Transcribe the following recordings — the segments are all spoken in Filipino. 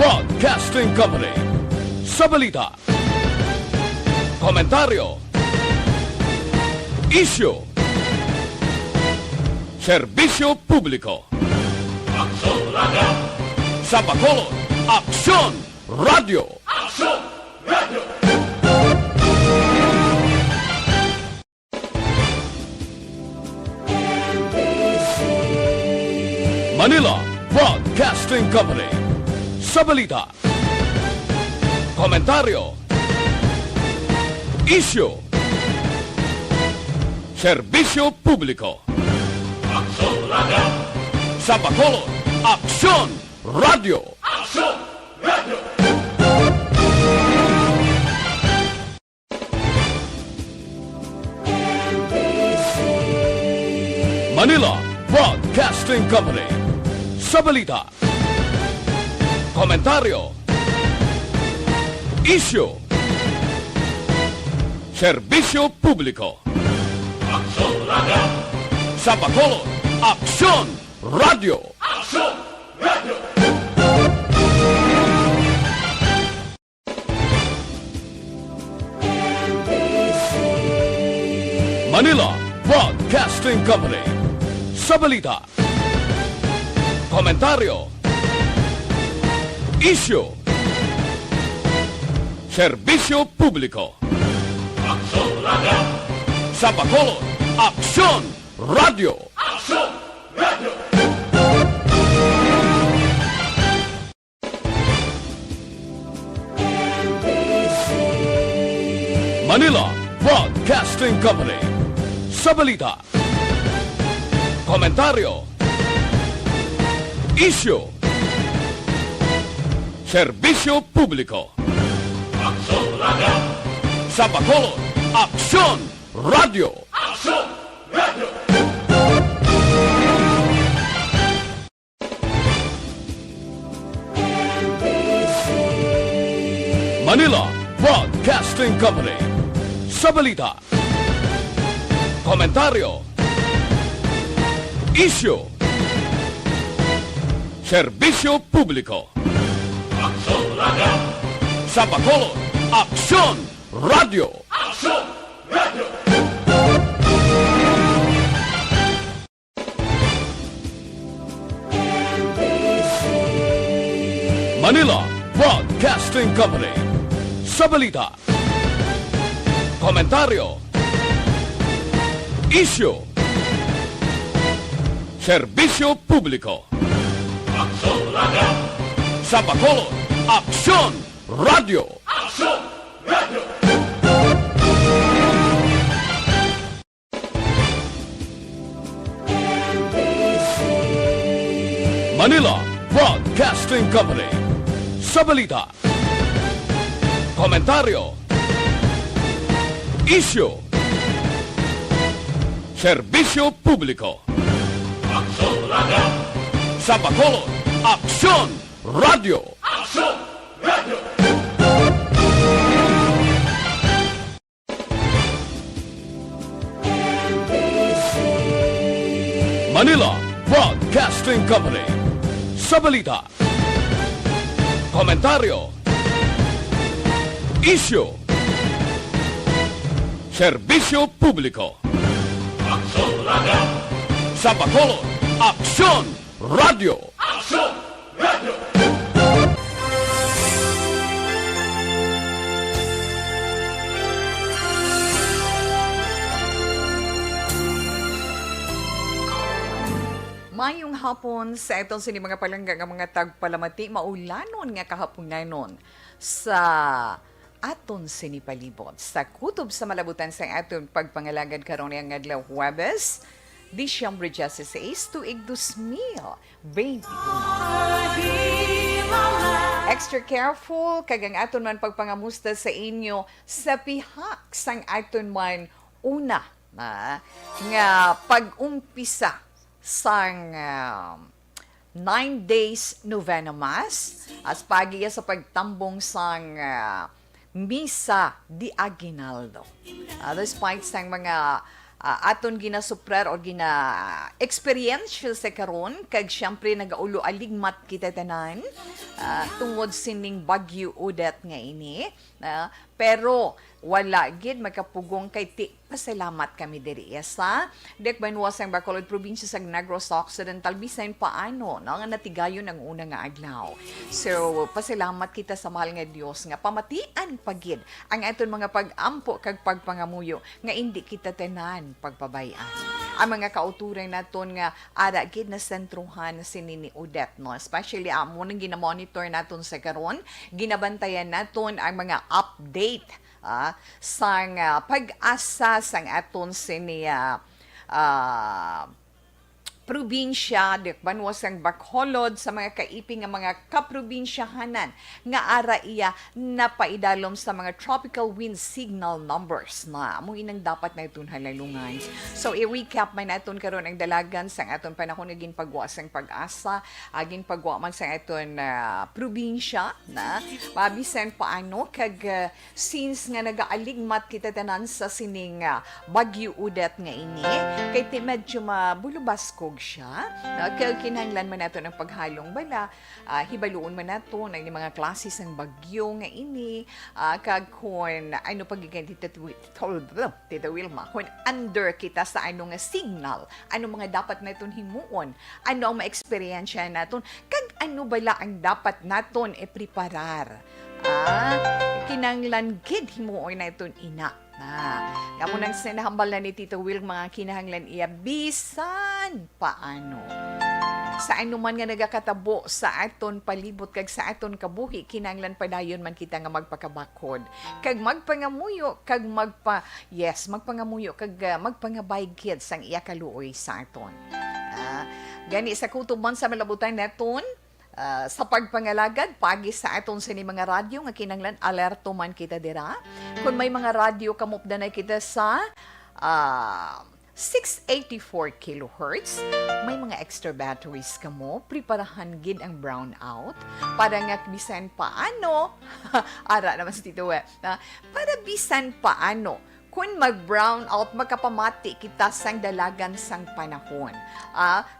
Broadcasting Company. Sa balita, komentaryo, isyu, serbisyo publiko. Aksyon Radio! Sa Bacolod, Aksyon Radio! Aksyon Radio! Manila Broadcasting Company. Sa balita, komentaryo, isyu, serbisyo publiko. Aksyon Radio! Sa Bacolod, Aksyon Radio! Aksyon Radio! Manila Broadcasting Company. Sa balita, komentaryo, isyu, serbisyo publiko. Aksyon Radio! Sa Bacolod, Aksyon Radio! Aksyon Radio! Manila Broadcasting Company. Sa balita, komentaryo, isyu, serbisyo publiko. Aksyon Radio! Sa Bacolod, Aksyon Radio! Aksyon Radio! Manila Broadcasting Company. Sa balita, komentaryo, isyu, serbisyo publiko. Aksyon Radio! Sa Bacolod, Aksyon Radio! Aksyon Radio! Manila Broadcasting Company. Sa balita, komentaryo, isyu, serbisyo publiko. Aksyon Radio! Sa Bacolod, Aksyon Radio! Aksyon Radio! Manila Broadcasting Company. Sa balita, komentaryo, isyu, serbisyo publiko. Aksyon Radio! Sa Bacolod, Aksyon Radio! Aksyon Radio! Manila Broadcasting Company. Sa balita, komentaryo, isyu, serbisyo publiko. Aksyon Radio! Sa Bacolod, Aksyon Radio! Aksyon Radio! Manila Broadcasting Company. Sa balita, komentaryo, isyu, serbisyo publiko. Aksyon Radio! Sa Bacolod, Aksyon Radio! Aksyon Radio! Mayong hapon sa itong sini mga palangga nga mga tagpalamati, maulanon nga kahaponanon sa aton sinipalibot. Sa kutob sa malabutan sa aton pagpangalagad karon nga adlaw Huwebes, Disyembre 16, tuig 2022. Extra careful kagang aton man pagpangamusta sa inyo sa pihak sang aton man una nga pag-umpisa sang 9 days novena mass as pagiya sa pagtambong sang Misa di Aguinaldo. Despite sang mga aton ginasuprar o gina-experience sa karon kag syempre nagaulo aligmat kita tanan tungod sining Bagyo Odette nga ini. Pero wala gid magkapugong kay ti pasalamat kami diri sa dek banwasang Bacolod probinsya sa Negros Occidental bisan paano nga natigayon ang una nga adlaw. So pasalamat kita sa mahal nga Dios nga pamatian pagid ang aton mga pag-ampo kag pagpangamuyo nga indi kita tenan pagpabayan. Ang mga kauturan naton nga ara gid na sentruhan sini ni Odette no, especially amo nang ginamonitor naton sa karon, ginabantayan naton ang mga update sang pag-asa sang aton sini probinsya, banwasang Bacolod sa mga kaiping nga mga kaprobinsyahanan nga ara iya napaidalom sa mga tropical wind signal numbers na amo inang dapat na itong halalungan. So i-recap man naton karon ang dalagan sang aton panahon nga ginpagwa sang pag-asa, ginpagwa man sang aton probinsya na mabisan paano kag since nga nagaaligmat kita tanan sa sining Bagyo Odette nga ini kay ti medyo mabulubas siya. Kinahanglan man nato ng paghalong bala, hibaluon man nato ng mga klases ng bagyo nga ini, kag kung ano pagigan Tita Wilma, kung under kita sa ano nga signal, ano mga dapat naton himuon, ano ang ma-experiensya naton, kag ano bala ang dapat naton e-preparar. Kinahanglan gid himuon naton ina. Kamo nang sinahambal na ni Tito Will mga kinahanglan iya bisan paano. Sa ano man nga nagakatabo sa aton palibot kag sa aton kabuhi, kinahanglan padayon man kita nga magpakabakod. Kag magpangamuyo, kag magpangamuyo, kag magpangabay gid sang iya kaluoy sa aton. Gani sa kutuban sa malabutan naton, sa pagpangalagad, pagi sa aton sa mga radyo, nga kinanglan, alerto man kita dira. Kung may mga radyo, kamupdanay kita sa 684 kilohertz, may mga extra batteries ka mo, preparahan gid ang brownout, para nga bisan paano, ara naman si Tito para bisan paano, kung mag-brown out, magkapamati kita sang dalagan sang panahon.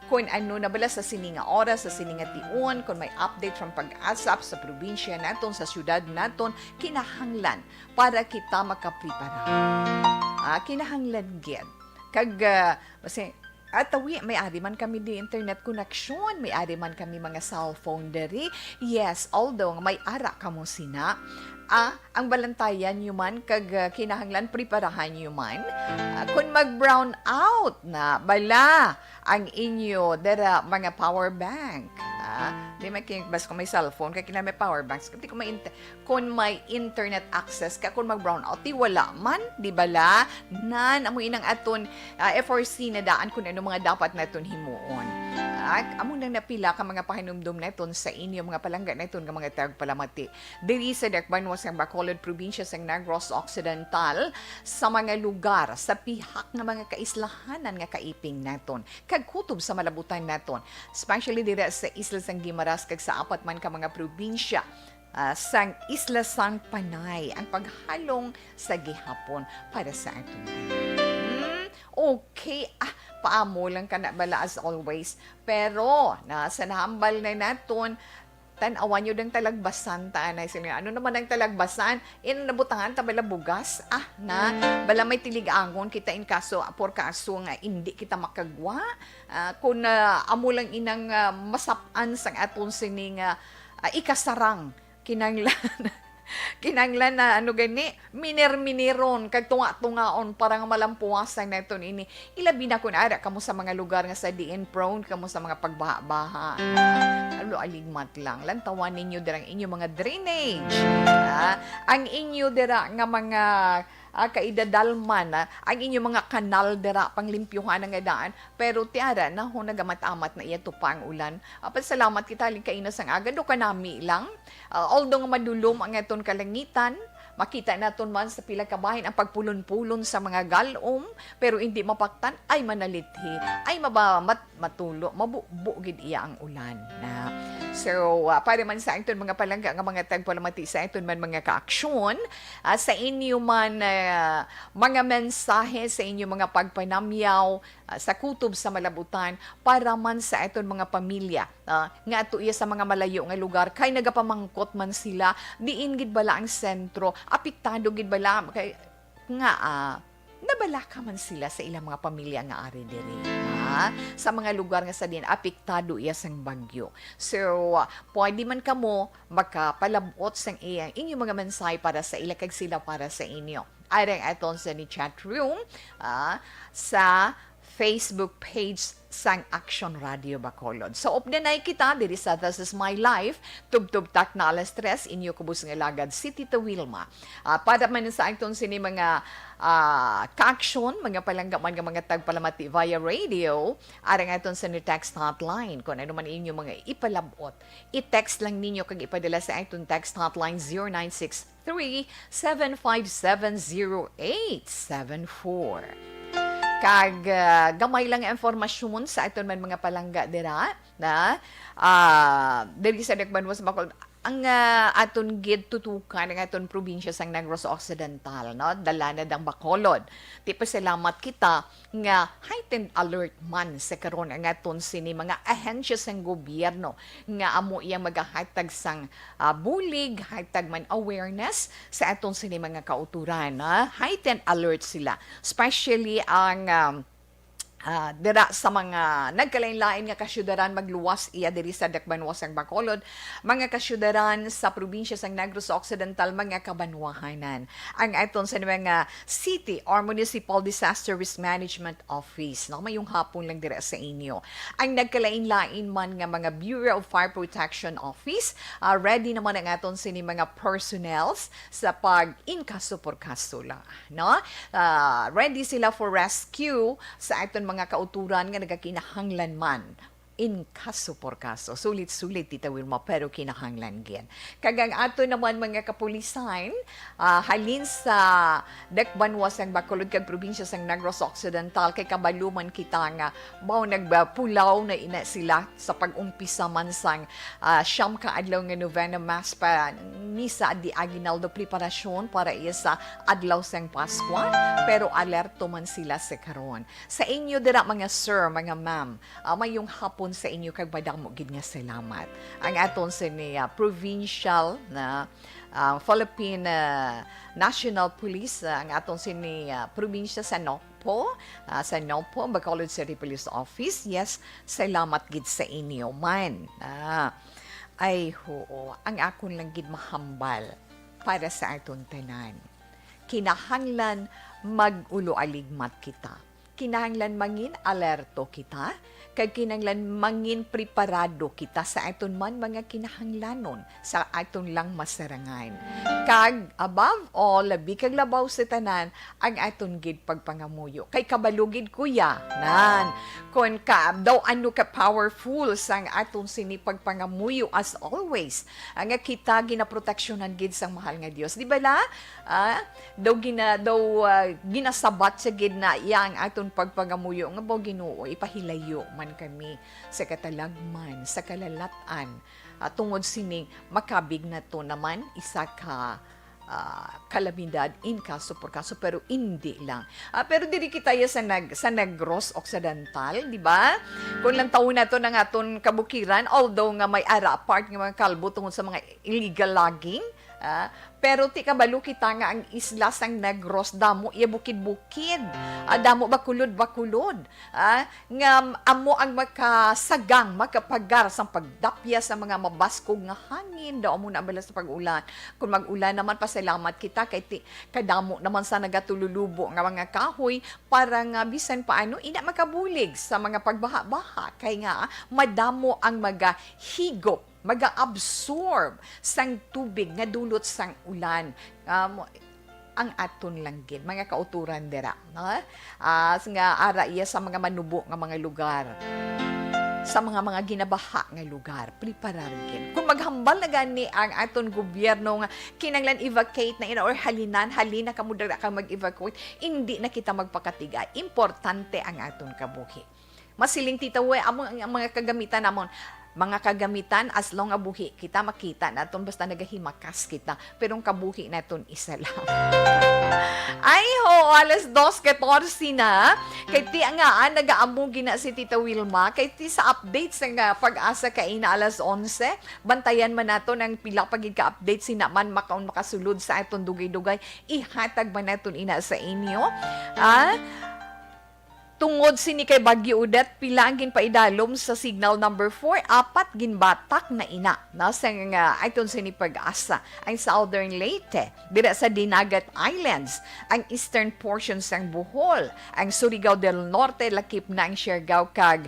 Kung ano na bala sa sininga oras, sa sininga tiun, kung may update from pag-asap sa probinsya naton, sa syudad naton, kinahanglan para kita makaprepara. Kinahanglan gid. Kag, may ari man kami di internet connection, may ari man kami mga cellphone diri. Yes, although may ara kamo sina, ang balantayan nyo man, kag kinahanglan preparahan nyo man. Kung mag-brown out na, bala ang inyo dara mga power bank. Di may bas kung may cellphone, kaya kinahanglan may power banks. Kung may internet access ka, kung mag-brown out, di wala man, di bala, amo inang aton FRC na daan kung ano mga dapat na aton himuon. Amo nang napila ka mga pahinumdum neton sa inyo mga palangga neton nga mga tagpalamati diri sa Dakbanwas ng Bacolod probinsya sa Negros Occidental sa mga lugar sa pihak nga mga kaislahanan nga kaiping naton kag kutob sa malabutan naton, especially diri sa Isla sang Guimaras kag sa apat man ka mga probinsya sang Isla sang Panay ang paghalong sa gihapon para sa aton. Okay, paamo lang ka na bala as always. Pero, nasa nahambal na naton, tanawan nyo ng talagbasan, taanay sila. Ano naman ang talagbasan? Nabutangan, tabala bugas. Bala may tiligangon kita in kaso, por kaso nga, hindi kita makagwa. Kung amo lang inang masapan sang aton sining ikasarang, kinanglan na minir-miniron kag tunga-tungaon parang malampuasan na ito ini. Ilabi na kun ara kamo sa mga lugar nga sa diin prone kamo sa mga pagbaha-baha. Aligmat lang. Lantawan ninyo dirang inyo mga drainage. Ang inyo dira nga mga kaidadalman, ang inyo mga kanal dira panglimpyuhan nga daan, pero tiara na ho nagamat-amat na iya tupang ulan. Pasalamat kita ling kainas ang agad o kanami lang. Although madulom ang aton kalangitan, makita naton man sa pila ka bahin ang pagpulon-pulon sa mga galom, pero hindi mapaktan ay manalithi, ay matulo, mabugid iya ang ulan. So, para man sa aton mga palangga nga mga tagpalamati sa aton man mga kaaksyon, sa inyo man mga mensahe sa inyo mga pagpanamyaw sa kutob sa malabutan para man sa aton mga pamilya nga ato iya sa mga malayo nga lugar kay nagapamangkot man sila diin gid bala ang sentro apektado gid bala kay nga nabalaka man sila sa ilang mga pamilya nga ari diri sa mga lugar nga sa din apektado iya sang bagyo. So pwede man kamo makapalabot sang iya inyong mga mensahe para sa ila kag sila para sa inyo. Arang aton sa ni chat room sa Facebook page sang Action Radio Bacolod. So, updanay kita, diri sa This Is My Life, tub-tub tak na alas 3, inyo kubos nga lagad, si Tita Wilma. Para man sa aton sini mga ka-action, mga palanggaman nga mga tagpalamati via radio, arang aton sa ni text hotline. Kung ano man inyo mga ipalabot, i-text lang ninyo kag ipadala sa aton text hotline 0963-757-0874. Kag gamay lang ang informasyon sa aton man mga palangga dira na diri sa Dakbanwas Bacolod ang aton gid tutukan ang aton probinsya sang Negros Occidental no dala na dang Bacolod ti pasalamat kita nga heightened alert man sa karon ang aton sini mga ahensya sang gobyerno nga amo iyang magahatag sang bulig hatag man awareness sa aton sini mga kauturan heightened alert sila especially ang dira sa mga nagkalain-lain nga kasyudaran magluwas iya diri sa Dakbanwas ang Bacolod, mga kasyudaran sa probinsya sang Negros Occidental, mga kabanwahanan. Ang aton sa mga City or Municipal Disaster Risk Management Office, no, mayong hapon lang dira sa inyo. Ang nagkalain-lain man nga mga Bureau of Fire Protection Office, ready naman ang aton sini mga personnels sa pag-inkaso por kaso lang, no? Ready sila for rescue sa aton mga kauturan nga nagakinahanglan man in kaso por kaso. Sulit-sulit, Tita Wilma, pero kinahanglan gyan. Kagang ato naman mga kapulisan, halin sa Dakbanwas ang Bacolod kag probinsya sang Negros Occidental, kay kabaluman kita nga bao nagpulaw na ina sila sa pag-umpisa man sang siyam ka adlaw nga Novena Mass pa misa di aginaldo preparasyon para iya sa adlaw sang Pasko, pero alerto man sila sa karon. Sa inyo dira mga sir, mga ma'am, mayong hapon sa inyo kag madamo gid nga salamat. Ang aton sa ni provincial na Philippine National Police, ang aton sini probinsya sa Nokpo, Bacolod City Police Office. Yes, salamat gid sa inyo man. Ay hoo, ang akon lang gid mahambal para sa aton tanan. Kinahanglan mag-ulo aligmat kita. Kinahanglan mangin alerto kita, kag kinahanglan mangin preparado kita sa aton man mga kinahanglanon sa aton lang masarangan. Kag above all, labi kag labaw sa tanan ang aton gid pagpangamuyo. Kay kabalugid kuya, nan. Kon ka daw ano ka powerful sang aton sini pagpangamuyo as always. Ang kita ginaproteksyonan gid sang mahal nga Dios. Di ba la? Ginasabat sa gid na yang aton pagpangamuyo nga bao Ginoo ipahilayo man kami sa katalagman, sa kalalatan, tungod sining makabig na to naman isa ka kalamidad in kaso por kaso, pero hindi lang. Pero diri kita ya sa Negros Occidental, di ba? Kung lang taon na to ng aton kabukiran, although nga may ara part ng mga kalbo tungod sa mga illegal logging, pero ti kabalo kita nga ang isla sang Negros damo iya bukid-bukid, damo bakulod nga amo ang makasagang makapagar sang pagdapya sa mga mabaskog nga hangin daw mo na bala sa pag-ulan. Kung mag-ulan naman pasalamat kita kay kadamo naman sa nagatululubo nga mga kahoy para nga bisan paano ina makabulig sa mga pagbaha-baha kay nga madamo ang magahigop maga-absorb sang tubig nga dulot sang ulan. Ang aton lang gid mga kauturan dira, no? Nga ara iya sa mga manubo nga mga lugar, sa mga ginabaha nga lugar, preparar gid. Kung maghambal na gani ang aton gobyerno nga kinanglan evacuate na ina or halina kamo dira ka mag-evacuate, hindi na kita magpakatiga. Importante ang aton kabuhi. Masiling Tita We, ang mga kagamitan namon mga kagamitan as long nga buhi kita makita naton basta nagahimakas kita pero ang kabuhi naton isa lang. Ay ho, alas 2:14 na. Kay ti nga nagaamong gina si Tita Wilma kay ti sa updates nga pag-asa kay na alas 11. Bantayan man naton ang pila pagid ka update sina man makaon makasulod sa aton dugay-dugay ihatag man naton ina sa inyo. Tungod sini kay Bagyo Udet, pila ang ginpaidalom sa signal number 4, apat ginbatak na ina. Nasa nga aton sini pag-asa, ang Southern Leyte, dira sa Dinagat Islands, ang eastern portion sang Bohol, ang Surigao del Norte, lakip na ang Siargao kag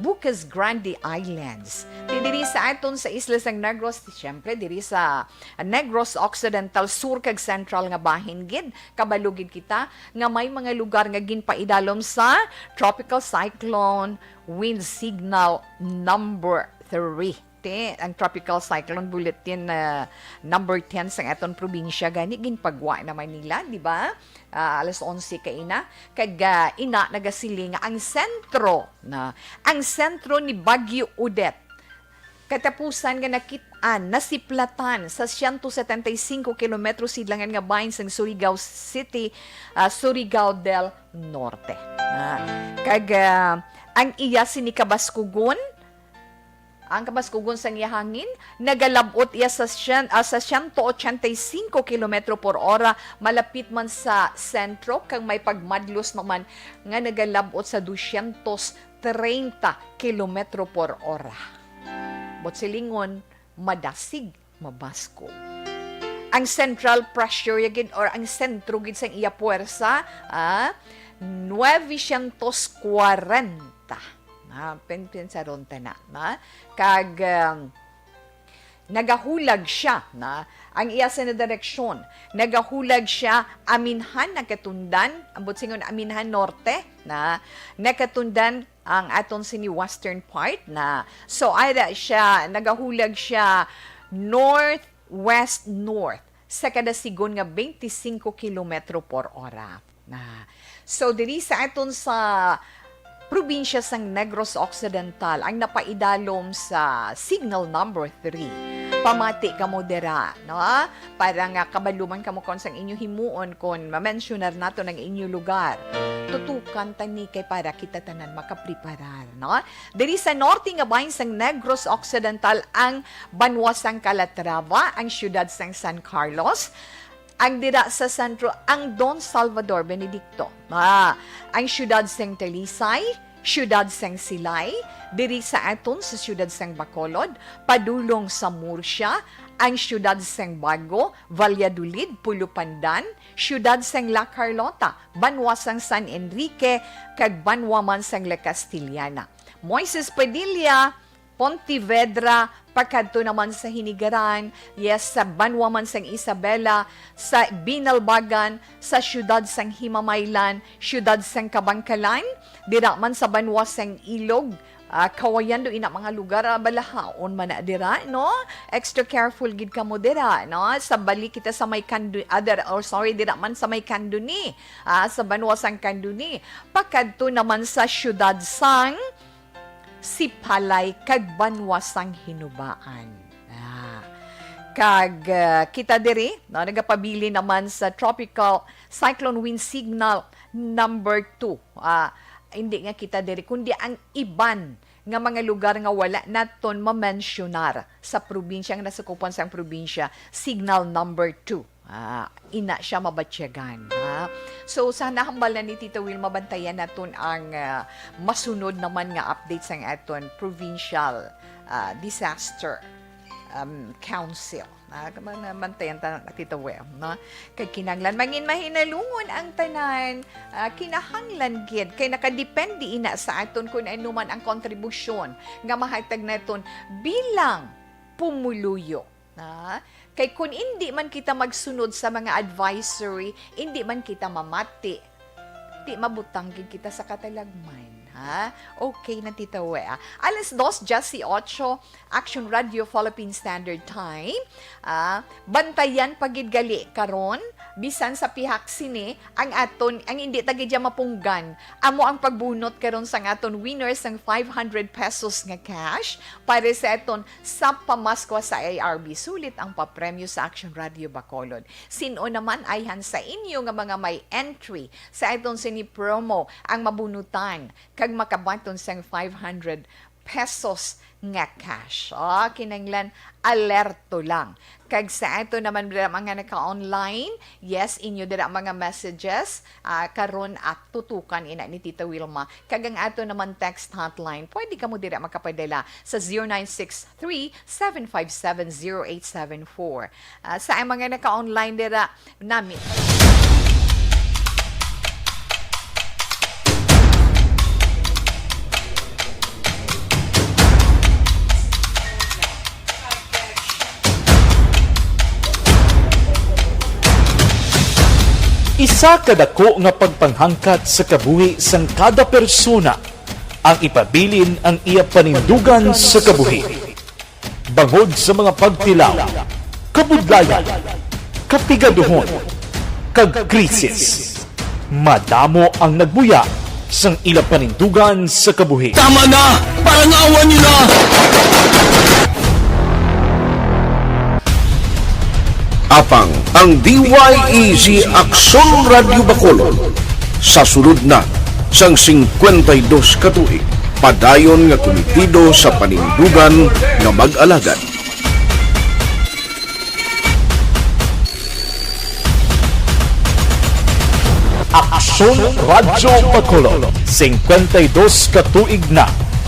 Bucas Grande Islands. Diri sa aton sa isla sang Negros, siyempre diri sa Negros Occidental, Sur kag Central nga bahin gid, kabalugid kita nga may mga lugar nga ginpaidalom sa Tropical Cyclone Wind Signal number 3. Ang Tropical Cyclone Bulletin number 10 sa aton probinsya gani ginpagwa na Manila, di ba? Alas 11 kaina kag ina nagasiling ang sentro ni Bagyo Udet. Katapusan nga nakitaan, nasiplatan sa 175 kilometro sidlangan nga bahin sa Surigao City, Surigao del Norte. Ang iya sini Kabaskugon, ang Kabaskugon sang hangin, nagalabot iya sa 185 kilometro por hora, malapit man sa sentro, kang may pagmadlos naman nga nagalabot sa 230 kilometro por hora. Silingon, madasig, mabasko. Ang central pressure yagin or ang sentro gid sang iya puwersa, 940. Pensaron ta na. Kag nagahulag siya ang iya sa direksyon. Nagahulag siya aminhan nakatundan, ambot singon aminhan norte nakatundan ang aton sini western part so ada siya nagahulag siya north sa kada sigon nga 25 kilometro por hora so diri sa aton sa probinsya sang Negros Occidental ang napaidalom sa signal number 3. Pamati ka mo dira, no? Para nga kabaluman ka mo kon sang inyo himuon kon ma-mentionar nato ng inyo lugar. Tutukan tani kay para kita tanan makapreparar, no? Diri sa norte nga bahin sang Negros Occidental ang banwa sang Calatrava, ang siyudad sang San Carlos, ang dira sa sentro ang Don Salvador Benedicto, ang siyudad sang Talisay, siyudad sang Silay, diri sa aton sa siyudad sang Bacolod, padulong sa Murcia, ang siyudad sang Bago, Valladolid, Pulupandan, siyudad sang La Carlota, banwa sang San Enrique, kag banwa man sang La Castillana. Moises Padilla, Pontevedra, pagkadto naman sa Hinigaran, sa banwa man sang Isabela, sa Binalbagan, sa siyudad sang Himamaylan, siyudad sang Kabangkalan, dira man sa banwa sang Ilog, kawayan do ina mga lugar balahaon man na dira, no? Extra careful gid ka mo dira, no? Sa balik kita sa may dira man sa may Kanduni, sa banwa sang Kanduni, pagkadto naman sa siyudad sang Sipalay kag banwa sang Hinubaan. Kag kita diri, nagapabili naman sa Tropical Cyclone Wind Signal number 2. Hindi nga kita diri, kundi ang iban nga mga lugar nga wala naton ma-mentionar sa probinsya, ang nasakupan sa probinsya, signal number 2. Ina siya mabatsyagan. So, sana hambal na ni Tita Will mabantayan naton ang masunod naman nga updates ang aton Provincial Disaster Council. Bantayan ta Tita Will. Kay kinanglan mangin mahinalungon ang tanan, kinahanglan gid kay nakadepende ina sa aton kung ano man ang kontribusyon nga mahatag naton bilang pumuluyo. Kay kung hindi man kita magsunod sa mga advisory, hindi man kita mamati, di mabutanggid kita sa katalagman. Okay na Tita Wea. Alas 2:18, Action Radio Philippine Standard Time. Bantayan pagid gali karon bisan sa pihak sini ang aton ang hindi tagidya mapunggan amo ang pagbunot karon sa aton winners ng 500 pesos nga cash para sa aton sa pamaskwa sa ARB. Sulit ang papremyo sa Action Radio Bacolod. Sino naman ayhan sa inyo nga mga may entry sa aton sini promo ang mabunutan kag makabaton sang 500 pesos nga cash. Kinanglan alerto lang. Kag sa ito naman mga naka-online, yes, inyo dira mga messages karon at tutukan ina ni Tita Wilma. Kag ang ato naman text hotline, pwede ka mo dira makapadala sa 0963-757-0874. Sa mga naka-online dira namin. Isa kadako nga pagpanghangkat sa kabuhi sang kada persona ang ipabilin ang iya panindugan sa kabuhi. Bangod sa mga pagtilaw, kabudlayan, kapigaduhon, kag krisis. Madamo ang nagbuya sang ila panindugan sa kabuhi. Tama na! Parang awan nyo na! Apang ang DYEZ Action Radio Bacolod sa sulod na sang 52 katuig padayon nga komitido sa panindugan nga mag-alagad. Aksyon Radio Bacolod, 52 katuig na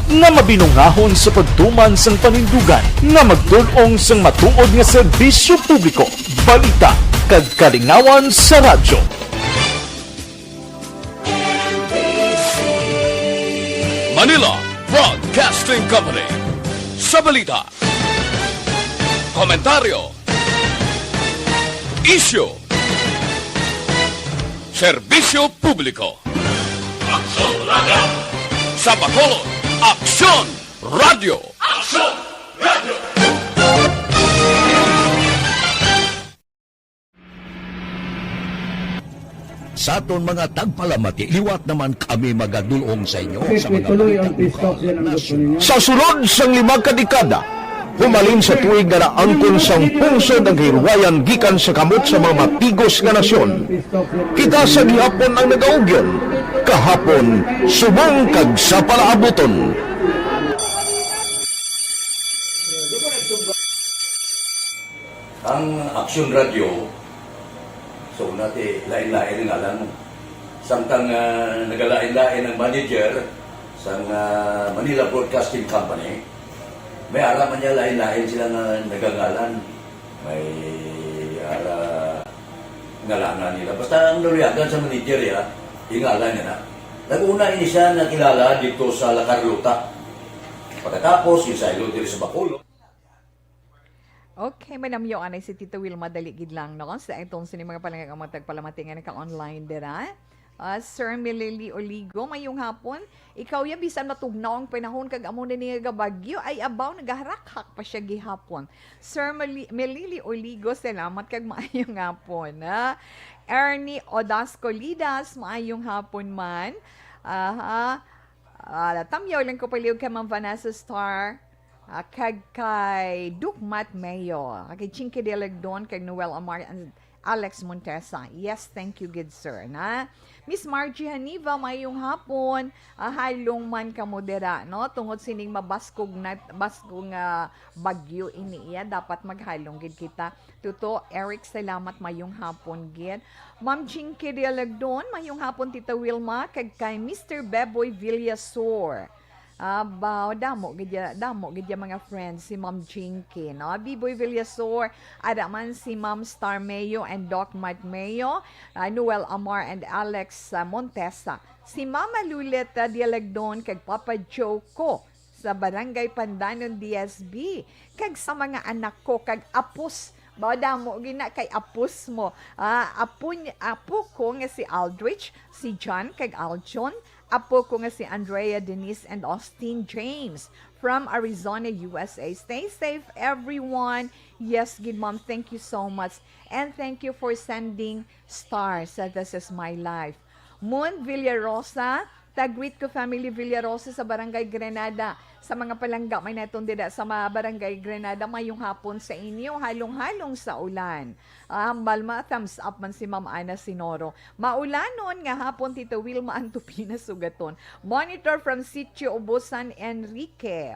nga mabinungahon sa pagtuman sang panindugan nga magdulong sang matuod nga serbisyo publiko, balita kag kalingawan sa radyo. Manila Broadcasting Company. Sa balita, komentaryo, issue, serbisyo publiko. Aksyon Radio! Sa Bacolod, Aksyon Radio! Aksyon Radio! Sa aton mga tagpalamati, liwat naman kami magadulong sa inyo sa mga tuloy ang pistop yan ang gusto ninyo. Sa sulod sang 5 kadekada, humalin sa tuig nga naangkon sang pungsod ang hirwayan gikan sa kamot sa mga matigos nga nasyon. Kita sa gihapon ang nagaugyon, kahapon subong kag sa palaabuton. ang Aksyon Radio. So nati lain-lain nga lang. Samtang nagalain-lain ang manager sa Manila Broadcasting Company, may araman niya lain-lain sila na nagangalan. May ngalanan nila. Basta ang naruyagan sa manager ingalan niya na. Nag-una ini siya nakilala dito sa La Carlota. Pagkatapos, yung sa dito sa Bacolod. Okay, manamyo anay si Tita Wilma daligid lang no sa itong sini mga palanggang mga tagpalamatingan ka online dira. Sir Melili Oligo, mayong hapon. Ikaw ya bisan matugnaw ang panahon kag amo na niya gabagyo ay abaw nagaharak-hak pa siya gihapon. Sir Melili Oligo, salamat kag maayong hapon. Ernie Odascolidas, maayong hapon man. Tamyaw lang ko paliw kay Ma'am Vanessa Star. Kag kay Dukmat Mayo, kay Chinky Delegdon, kay Noel Amar and Alex Montesa. Yes, thank you, good sir. Miss Margie Haniva, mayong hapon, halong man ka modera, no? Tungod sining mabaskog bagyo iniya, dapat maghalong gid kita. Tuto, Eric, salamat mayong hapon gid. Ma'am Chinky Delegdon, mayong hapon Tita Wilma, kag kay Mr. Beboy Villasor. Damo gidya mga friends si Ma'am Jinky, no? Biboy Villasor, ada man si Ma'am Star Mayo and Doc Mike Mayo, Noel Amar and Alex Montesa, si Mama Luleta Dialagdon kag Papa Joko sa Barangay Pandanon DSB, kag sa mga anak ko kag apos damo gina kay apos mo. Apo ko nga si Aldrich, si John kag Aljon, apo ko nga si Andrea Denise and Austin James from Arizona, USA. Stay safe, everyone. Yes, good mom, thank you so much. And thank you for sending stars. This is my life. Moon Villarosa, tag-greet ko family Villarosa sa Barangay Grenada. Sa mga palangga, may natong dida sa mga Barangay Grenada, mayong hapon sa inyo, halong-halong sa ulan. Balma, thumbs up man si Ma'am Ana Sinoro. Maulanon nga hapon, Tito Wilma Antupina Sugaton. Monitor from Sitio Obosan, Enrique.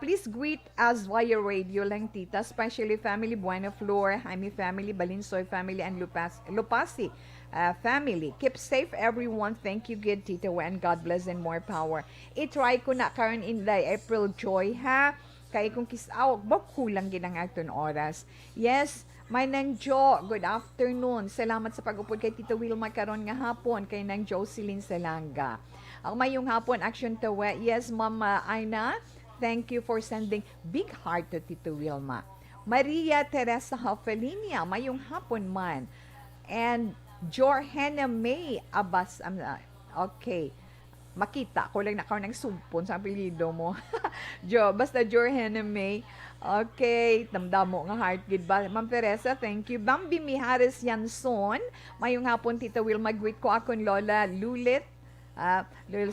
Please greet us via radio lang, tita, especially family Buena Flor, Jaime family, Balinsoy family, and Lupasi family. Keep safe, everyone. Thank you, good Tita, and God bless and more power. I-try ko na karon in the April Joy, ha? Kay kung kisaw, kulang ginang aton oras. Yes, may nang Jo, good afternoon. Salamat sa pag-upod kay Tita Wilma karon nga hapon, kay nang Jocelyn Salanga. Ang mayong hapon, action tawe. Yes, Mama Aina, thank you for sending big heart to Tita Wilma. Maria Teresa Hafelinia, mayong hapon man. And Jorhena May Abbas, okay. Makita ko lang na kao ng sumpon sa apelyido mo. Basta Jorhena May. Okay, damdamo nga heart good ba. Ma'am Teresa, thank you. Bambi Mihares Yanson. Mayong hapon, Tita Will, mag-greet ko akong Lola Lulit.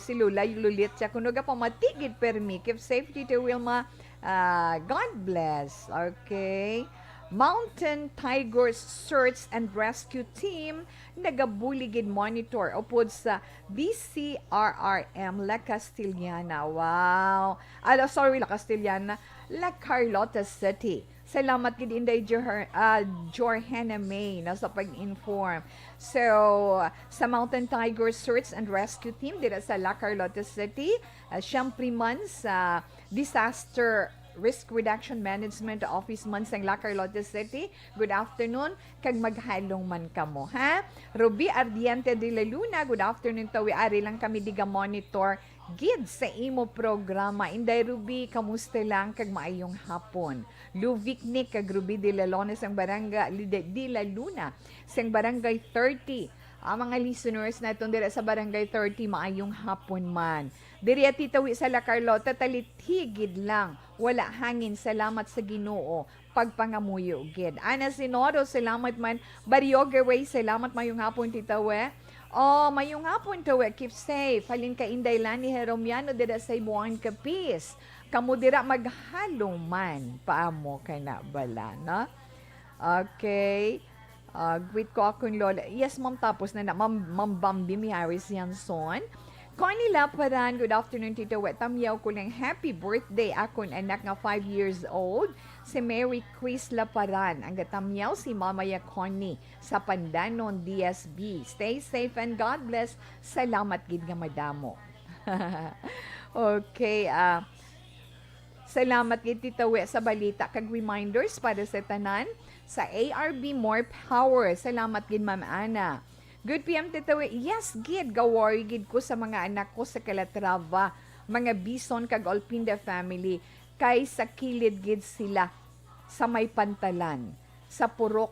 Si Lula, Lulit siya. Kunuga pa matigid permi. Keep safe, Tita Wilma. God bless. Okay. Mountain Tigers Search and Rescue Team nagabuligid monitor upod sa BCRRM La Castellana. Wow! La Castellana, La Carlota City. Salamat gid inday Jorhena May na sa pag-inform. So, sa Mountain Tigers Search and Rescue Team dito sa La Carlota City, siyempre man sa Disaster Risk Reduction Management Office man sa La Carlota City. Good afternoon, kag maghalong man kamo, ha? Ruby Ardiente de la Luna, good afternoon tawi, ari lang kami diga monitor gid sa imo programa. Inday Ruby, kamusta lang kag maayong hapon. Luvic Nick kag Ruby de la Luna sang Barangay de la Luna sang Barangay 30. Ang mga listeners natin dira sa Barangay 30, maayong hapon man. Diri at titawi sa La Carlota, talithigid lang. Wala hangin, salamat sa Ginoo. Pagpangamuyo gid. Ana Sinoro, salamat man. Barioga Way, salamat mayong hapon titawi. Mayong hapon tawi, keep safe. Halin ka Inday Lani Heromiano dira sa Ibuan Kapis. Kamu dira maghalong man. Paamo ka na bala, no? Okay. Greet ko akong Lola. Yes, ma'am, tapos na Ma'am Bambi Miharis Yanson. Connie Laparan, good afternoon, Tito Wet. Tamyaw ko lang happy birthday akong anak nga 5 years old. Si Mary Chris Laparan. Ang gatamyaw si Mamaya Connie sa Pandanon, DSB. Stay safe and God bless. Salamat gid nga madamo. Okay, salamat gid Tito Wet sa balita kag reminders para sa tanan. Sa ARB More Power. Salamat gid Ma'am Ana. Good PM Titawi. Yes, gid gawari gid ko sa mga anak ko sa Calatrava, mga Bison kag Olpinda family kay sa kilid gid sila sa may pantalan sa Purok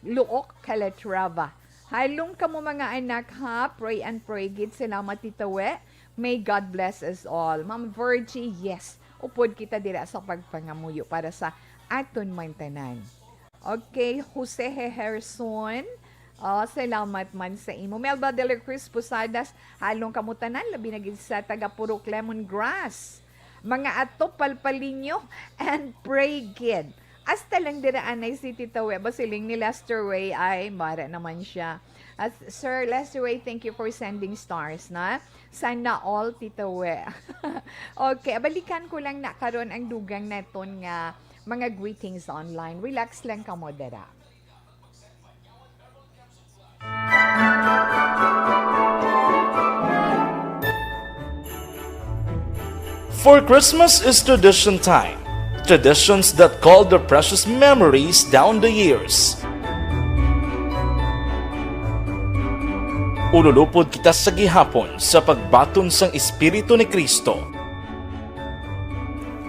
Luok Calatrava. Halong kamo mga anak ha, pray and pray gid. Salamat Titawi. May God bless us all. Ma'am Virgie, yes. Upod kita dira sa pagpangamuyo para sa aton mantanan. Okay, Jose Herson. Salamat man sa imo. Melba de la Cruz Posadas, halong kamutanan, labi na gid sa taga Purok Lemongrass. Mga ato palpalinyo and pray gid. Hasta lang diraan ay si Tita Weba, siling ni Lester Ray ay mara naman siya. Sir Lester Ray, thank you for sending stars, na? Sana all, Tita We. Okay, balikan ko lang na karon ang dugang naton nga mga greetings online. Relax lang ka mo dara. For Christmas is tradition time. Traditions that call the precious memories down the years. Ululupod kita sa gihapon sa pagbaton sang Espiritu ni Kristo.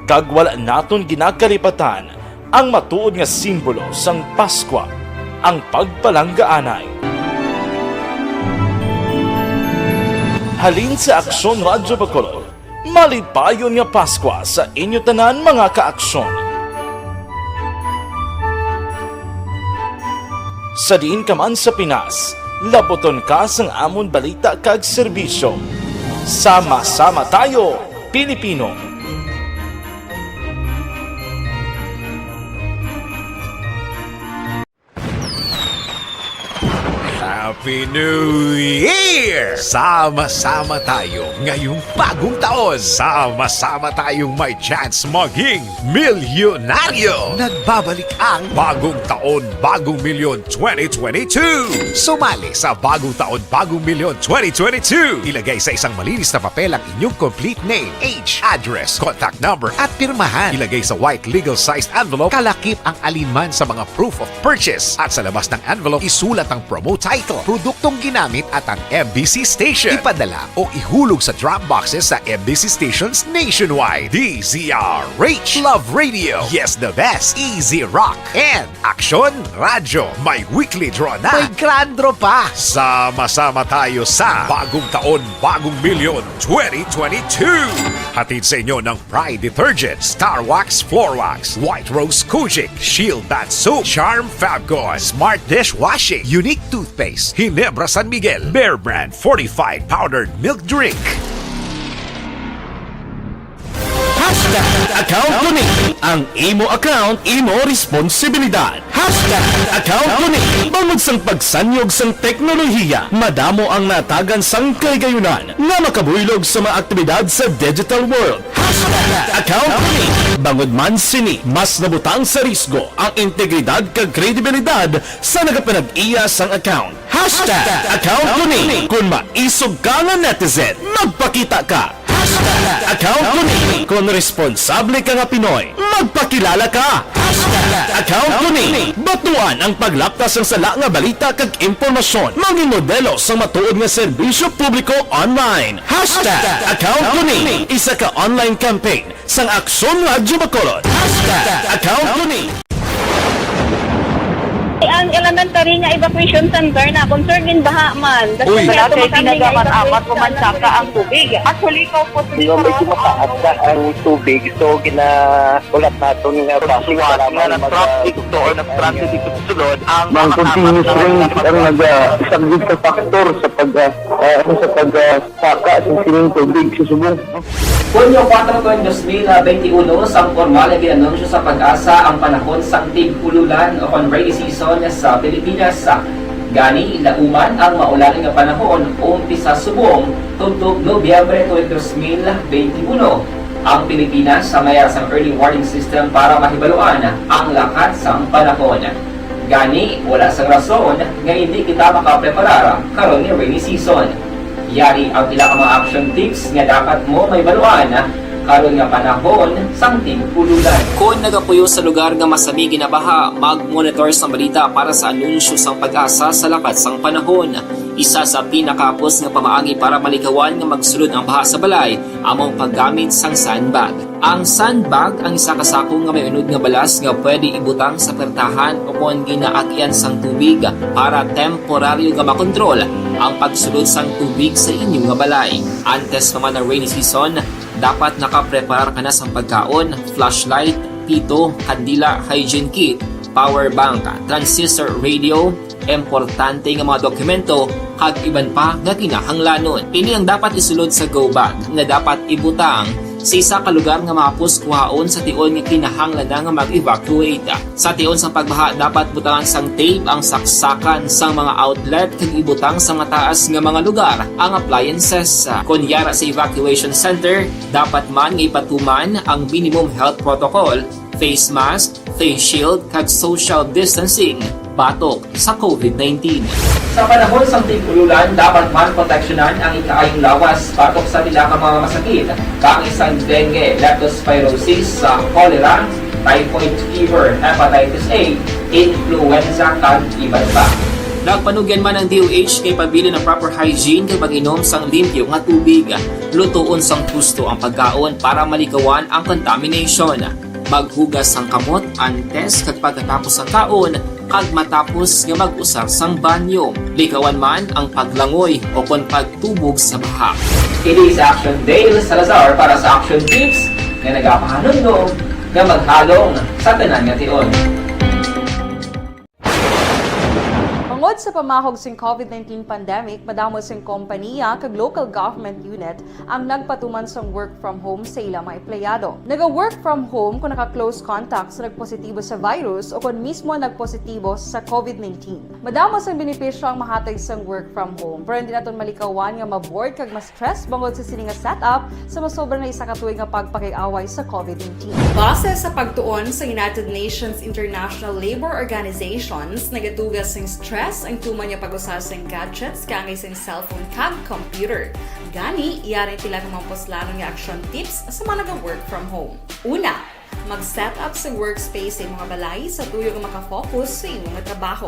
Kag wala naton ginakalipatan ang matuod nga simbolo sang Paskwa, ang pagpalanggaanay. Halin sa Aksyon Radyo Bacolod. Malipayon nga Paskwa sa inyo tanan mga kaaksyon. Sa diin ka man sa Pinas, laboton ka sang amon balita kag serbisyo. Sama-sama tayo, Pilipino. Happy New Year! Sama-sama tayo ngayong bagong taon. Sama-sama tayong may chance maging milyonaryo. Nagbabalik ang Bagong Taon, Bagong Milyon 2022. Sumali sa Bagong Taon, Bagong Milyon 2022. Ilagay sa isang malinis na papel ang inyong complete name, age, address, contact number at pirmahan. Ilagay sa white legal-sized envelope, kalakip ang alinman sa mga proof of purchase. At sa labas ng envelope, isulat ang promo title, produktong ginamit at ang MBC station. Ipadala o ihulog sa drop boxes sa MBC stations nationwide. DZRH, Love Radio, Yes the Best, Easy Rock, and Aksyon Radyo. May weekly draw na. May grand draw pa. Sama-sama tayo sa Bagong Taon, Bagong Milyon 2022. Hatid sa inyo ng Pride Detergent, Star Wax Floor Wax, White Rose Kojic, Shield Bath Soap, Charm Fabcon, Smart Dishwashing, Unique Toothpaste, Ginebra San Miguel, Bear Brand Fortified Powdered Milk Drink. Account ko ni ang imo account, imo responsibilidad. Account ko ni bangod sang pagsanyog sang teknolohiya, madamo ang natagan sang kaygayunan nga makabuylog sa mga aktibidad sa digital world. Account ko ni bangod man sini mas nabutang sa risgo ang integridad kag kredibilidad sa nagapanag-iya sang account. Account ko ni kung maisog ka nga netizen, magpakita ka. Account ko ni kung responsable ka nga Pinoy, magpakilala ka. Account ko ni batuan ang paglaptas ng sala nga balita kag impormasyon, maging modelo sa matuod nga serbisyo publiko online. Account ko ni isa ka online campaign sang Aksyon Radyo Bacolod. Account ko ni ang elementary nga evacuation center na concern din baha man. Uy, dati pinagamat-amat kumansaka ang tubig. Actually, ikaw po Di ba medyo mataas na ang tubig, so ginaulat natin nga siwat nga ng traffic doon, nag-transit dito sa sulod, ang mga continuous rain ang nag-isagid sa factor sa pagsaka sa sining tubig sa subong. Hunyo 4, 2021, sang formal na ginanunsyo sa Pag-asa ang panahon sang tig-ululan o kon rainy season sa Pilipinas. Gani, ilauman ang maulaling nga panahon umpisa subong tuntog Nobyembre 2021. Ang Pilipinas sa mayroon sang early warning system para mahibaluan ang lakat sang panahon. Gani, wala sang rason nga hindi kita makapreparar karon ni rainy season. Yari ang pila ka mga action tips nga dapat mo may baluan karon nga panahon sang tig-ululan. Kung nagapuyo sa lugar nga masami ginabaha, mag-monitor sa balita para sa anunsyo sang Pag-asa sa lakat sang panahon. Isa sa pinakapos nga pamaagi para malikawan nga magsulod ang baha sa balay, among paggamit sang sandbag. Ang sandbag ang isa kasako nga may unod nga balas nga pwede ibutang sa pertahan o kung ginaagyan sang tubig para temporaryo nga makontrol ang pagsulod sang tubig sa inyong nga balay. Antes naman ng rainy season, dapat nakapreparar ka na sa pagkaon, flashlight, pito, kandila, hygiene kit, power bank, transistor radio, importante nga mga dokumento, kag iban pa nga kinahanglanon. Ini ang dapat isulod sa go bag na dapat ibutang sa isa ka lugar nga mapus kuhaon sa tion nga kinahanglan nga mag-evacuate. Sa tion sa pagbaha, dapat butangan sang tape ang saksakan sang mga outlet kag ibutang sa mataas nga mga lugar ang appliances. Kunyara sa evacuation center, dapat man nga ipatuman ang minimum health protocol, face mask, face shield kag social distancing batok sa COVID-19. Sa panahon sa tig-ululan, dapat man proteksyonan ang ikaayong lawas batok sa pila ka mga masakit, kang isang dengue, leptospirosis, cholera, typhoid fever, hepatitis A, influenza, kag iban pa. Nagpanugyan man ang DOH kay pabili ng proper hygiene kay pag-inom sang limpyo nga tubig. Lutuon sang gusto ang pagkaon para malikawan ang contamination. Maghugas ang kamot antes kag pagkatapos ang kaon kag matapos nga mag-usar sang banyo. Likawan man ang paglangoy o kon pagtubog sa baha. Kini sa Action Dale Salazar para sa Action Tips nga nagapahanundong nga maghalong sa tanan nga tion. Tungod sa pamahog sing COVID-19 pandemic, madamo sing kompanya kag local government unit ang nagpatuman sang work from home sa ilang mga empleyado. Naga-work from home kung naka-close contact sa nagpositibo sa virus o kung mismo nagpositibo sa COVID-19. Madamo sang benepisyo ang mahatag sang work from home, pero hindi naton malikawan nga ma-bored kag ma-stress bangod sa sini nga setup sa masobra na isa ka tuig nga pagpakiaway sa COVID-19. Base sa pagtuon sa United Nations International Labour Organizations, nagatugas sing stress ang tuman niya pag-usar sa gadgets kangay sa cellphone kag computer. Gani, iyarin tila ng mga poslanon nga action tips sa mga nag-work from home. Una, mag-set up sa workspace sa mga balay sa tuyo nga makafocus sa imong trabaho.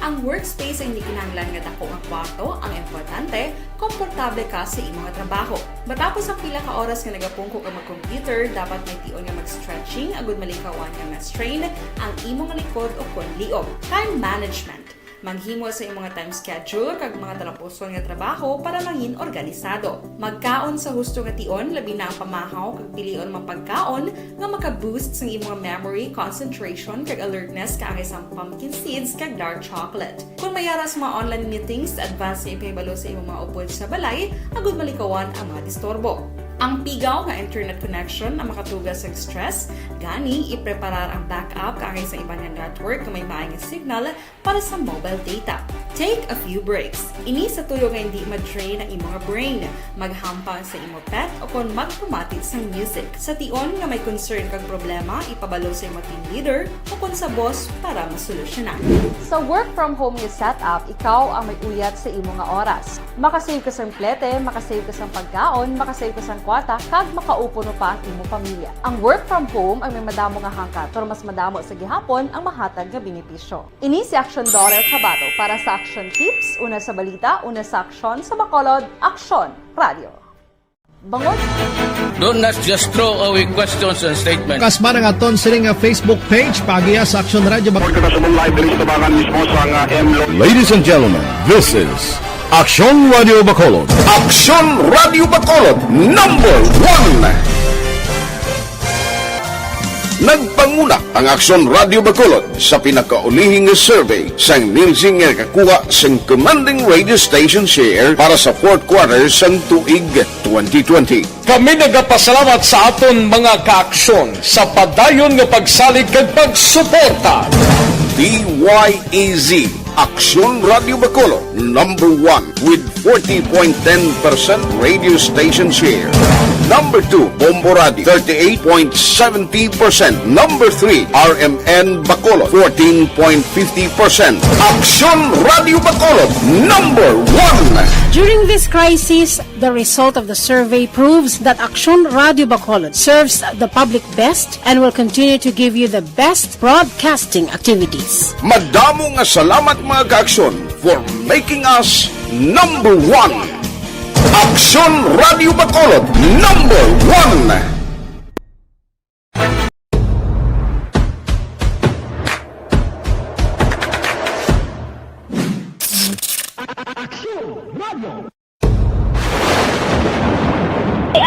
Ang workspace ay hindi kinahanglan nga dako ang kwarto, ang importante, komportable ka sa imong trabaho. Matapos ang pila ka oras nga nagapungko ka mag-computer, dapat may tion nga mag-stretching agud malikawan nga ma-strain ang imong likod o kon liog. Time management. Manghimo sa imong time schedule kag mga talapuson nga trabaho para mangin organisado. Magkaon sa husto nga tion, labi na ang pamahaw kag pilion mang pagkaon nga maka-boost sa imong memory, concentration kag alertness kaangay sang pumpkin seeds kag dark chocolate. Kung mayaras mga online meetings, advance na ipahibalo sa imong mga upod sa balay, agud malikawan ang mga disturbo. Ang pigaw nga internet connection ang makatugas sa stress, gani ipreparar ang backup kaangay sa ibang network na may maayong signal para sa mobile data. Take a few breaks. Ini sa tuyo nga hindi ma-drain ang imong brain, maghampang sa imong pet o kon magpumatit sa music. Sa tion nga may concern kag problema, ipabalo sa imong team leader o kon sa boss para masolusyonan. Sa work from home nga setup, ikaw ang may uyat sa imong nga oras. Makasave ka sa plete, makasave ka sa pagkaon, makasave ka sa kwata, kag makaupo no pa ang imong pamilya. Ang work from home ay may madamo nga hangkat, pero mas madamo sa gihapon ang mahatag nga benepisyo. Ini si Action Dollar Kabato para sa Action Tips, una sa balita, una sa aksyon, sa Bacolod, Aksyon Radio. Bangod. Do not just throw away questions and statements. Kasma nga aton sining nga Facebook page pagiya sa Action Radio. Ladies and gentlemen, this is Action Radio Bacolod. Action Radio Bacolod number 1. Nagpanguna ang Action Radio Bacolod sa pinakaulihing survey sa Nielsen nga kakuha sa commanding radio station share para sa fourth quarter sa tuig 2020. Kami nagapasalamat sa aton mga kaaksyon sa padayon nga pagsalig kag pagsuporta. DYEZ Action Radio Bacolod number 1 with 40.10% radio station share. Number 2, Bombo Radio 38.70%. Number 3, RMN Bacolod 14.50%. Action Radio Bacolod number 1. During this crisis, the result of the survey proves that Action Radio Bacolod serves the public best and will continue to give you the best broadcasting activities. Madamo nga salamat mga kaaksyon for making us number 1. Action Radio Bacolod number 1.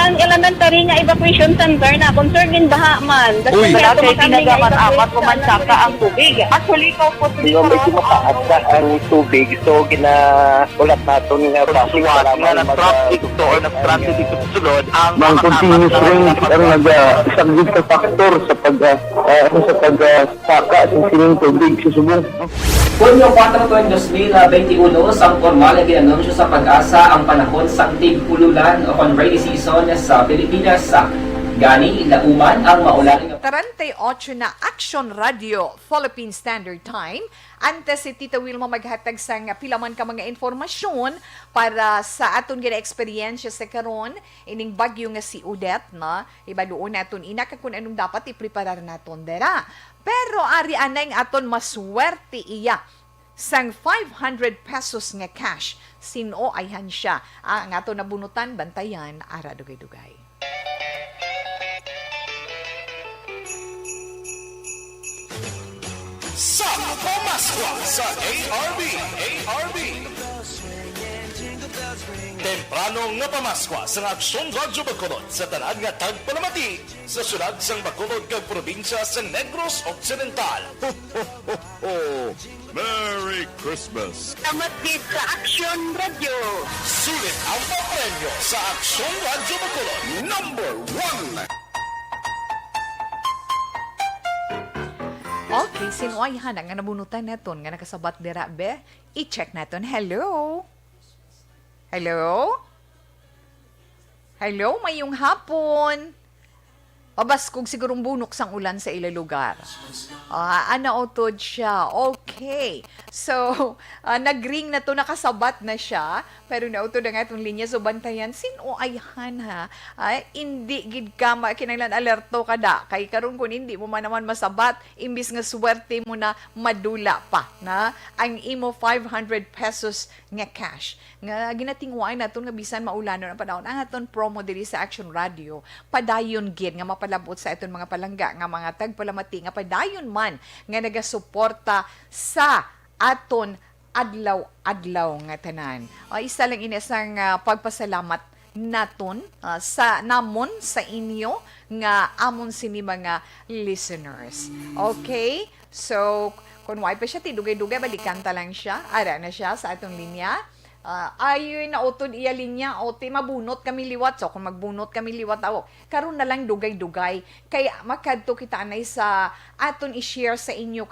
Ang elementary nga evacuation center na concerned baha man. Uy, kaya tinagaman amat kumansaka ang tubig. Actually, ikaw po Yung medyo mataas na ang tubig, so ginaulat natin nga kasiwat nga nag-traffic to or nag-traffic dito sa sulod ang mga continuous rain ang nag-isang ka factor sa pagsaka sa sining tubig sa subong. Hunyo 4 2021, sang formal na ginanunsyo sa pag-asa ang panahon sa tig-ululan o rainy season sa Pilipinas. Gani, lauman ang maulan. 38 na Action Radio Philippine Standard Time. Antes si Tita Wilma maghatag sa pilaman ka mga informasyon para sa aton gina eksperyensya sa karon ining bagyo nga si Odette na ibaluon naton ina kung anong dapat ipreparar naton dera. Pero ari anay aton maswerte iya sang 500 pesos nga cash. Sino ayhan siya? Ang aton nabunutan bantayan ara dugay-dugay. sa Pamaskwa sa ARB. Temprano nga pamaskwa sa Aksyon Radyo Bacolod sa tanad nga tagpalamati sa syudad sang Bacolod kag probinsya sa Negros Occidental. Ho, ho, ho, ho. Merry Christmas! Salamat din sa Action Radio. Sulit ang papremyo sa Aksyon Radyo Bacolod. Number 1! Okay, sino ay hanang nga nabunutan naton nga nakasabat dira be? I-check naton. Hello? Hello? Hello, mayong hapon. Pabaskog sigurong bunok sang ulan sa ila lugar. Anautod siya. Okay. So, nag-ring na to, nakasabat na siya. Pero nautod na nga itong linya. So, bantayan, sino ay han ha? Hindi gid ka, kinailan alerto ka da. Kay karon kung hindi mo man naman masabat, imbis nga swerte mo na madula pa. Na? Ang imo 500 pesos nga cash. Nga ginatingway na to, nga bisan maulanon ang panahon. Ang aton promo diri sa Action Radio, padayon gid nga mapalabot sa iton mga palangga nga mga tagpalamati nga padayon man nga nagasuporta sa aton adlaw-adlaw nga tanan. Isa lang inisang pagpasalamat naton sa namon sa inyo nga amon sini mga listeners. Okay? So, kung why pa siya, tidugay-dugay, balikanta lang siya. Ara na siya sa atong linya. Ayoy na utod iya linya, o ti mabunot kami liwat. So, kung magbunot kami liwat ako, karon na lang dugay-dugay. Kaya makadto kita anay sa aton i-share sa inyo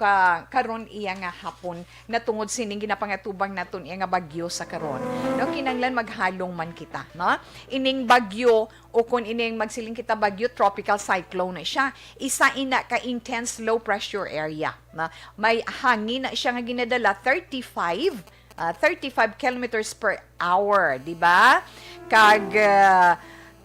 karon iya nga hapon na tungod sining ginapangatubang naton iya nga bagyo sa karon. No, kinanglan maghalong man kita, no? Ining bagyo o kung ining magsiling kita bagyo, tropical cyclone na siya. Isa ina ka intense low pressure area. Na may hangin na siya nga ginadala 35 kilometers per hour, di ba? Kag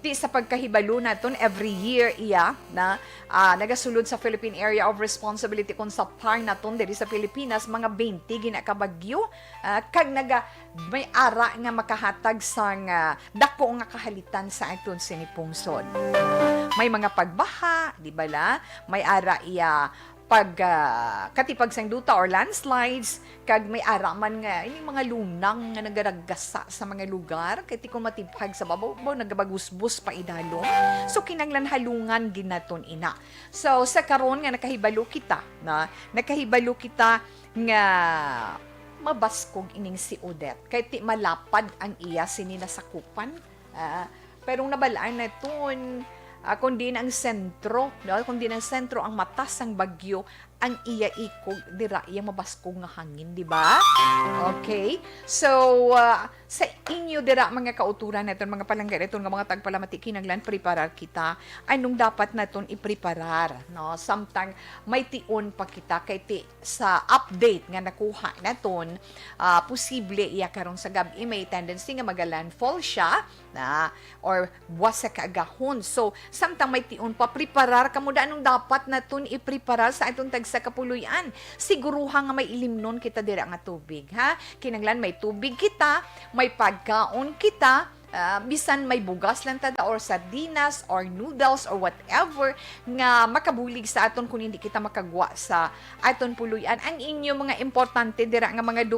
di sa pagkahibalo naton every year iya na nagasulod sa Philippine Area of Responsibility kung sa par naton diri sa Pilipinas mga 20 ginakabagyo kag may ara nga makahatag sang dako nga kahalitan sa aton sinipungsod. May mga pagbaha, di ba la? May ara iya katipag sang duta or landslides, kag may araman nga, ini mga lunang nga nagaragasa sa mga lugar, kaya kung matipag sa babaw, nagabagusbus pa idalo. So, kinanglan halungan ginaton ina. So, sa karon nga nakahibalo kita nga mabaskog ining si Odette. Kaya ti malapad ang iya sininasakupan. Pero nabalaan na ito, kundi ang sentro, kundi ang sentro ang matas ang bagyo, ang iya ikog dira iya mabaskog nga hangin, di ba? Okay? So sa inyo dira mga kauturan naton mga palangga naton nga mga tagpalamati kinanglan preparar kita anong dapat naton ipreparar, no? Samtang may tion pa kita kay ti sa update nga nakuha naton, posible iya karon sa gabi may tendency nga magalandfall siya na or buwas sa kaagahon. So samtang may tion pa preparar kamo da anong dapat naton ipreparar sa atong sa kapuluyan. Siguruha nga may ilimnon kita dira nga tubig, ha? Kinanglan may tubig kita, may pagkaon kita, bisan may bugas lang tada or sardinas or noodles or whatever nga makabulig sa aton kung hindi kita makagwa sa aton puluyan. Ang inyo mga importante dira nga mga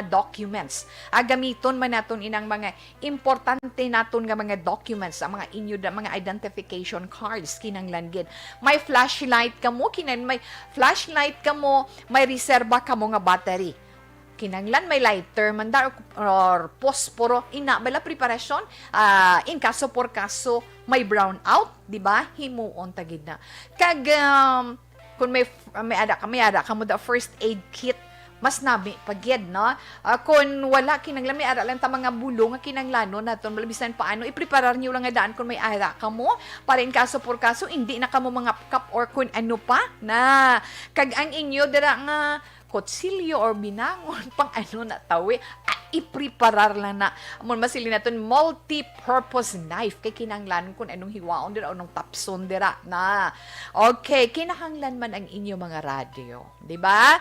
documents. Gamiton man naton inang mga importante naton nga mga documents, ang mga inyo mga identification cards kinanglan gid. May flashlight kamo, may flashlight kamo, may reserba kamo nga battery. Kinanglan may lighter mandar or posporo ina bala preparasyon in kaso por kaso may brown out, di ba? Himuon tagid na kag kung may ada kamo da first aid kit mas nabi pagyed, no? Kung wala kinanglan may ara lang ta mga bulong nga kinanglanon naton bisan paano ipreparar niyo lang nga daan kung may ara kamo para in kaso por kaso hindi na kamo mga cup or kun ano pa na kag ang inyo dira nga kutsilyo or binangon pang ano na tawi ipreparar lang na amon masilin naton multi-purpose knife kay kinahanglan kun anong hiwaon dira anong tapson dira na okay kinahanglan man ang inyo mga radyo, di ba?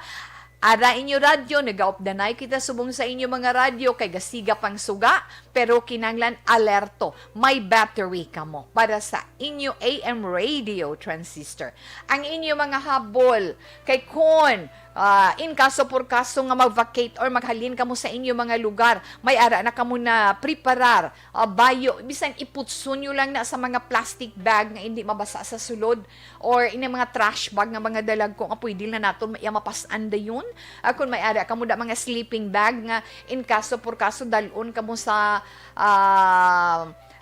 Ara inyo radyo, nag-updanay kita subong sa inyo mga radyo, kay gasiga pang suga, pero kinanglan alerto, may battery ka mo para sa inyo AM radio transistor. Ang inyo mga habol, kay kon, in kaso por kaso nga mag-vacate or maghalin ka mo sa inyo mga lugar, may ara na ka mo na preparar, bayo, bisan iputsun nyo lang na sa mga plastic bag nga hindi mabasa sa sulod, or in mga trash bag nga mga dalag kung pwede na naton mapasan da yun. Kung may ara ka mo da mga sleeping bag nga in kaso por kaso dalon ka mo sa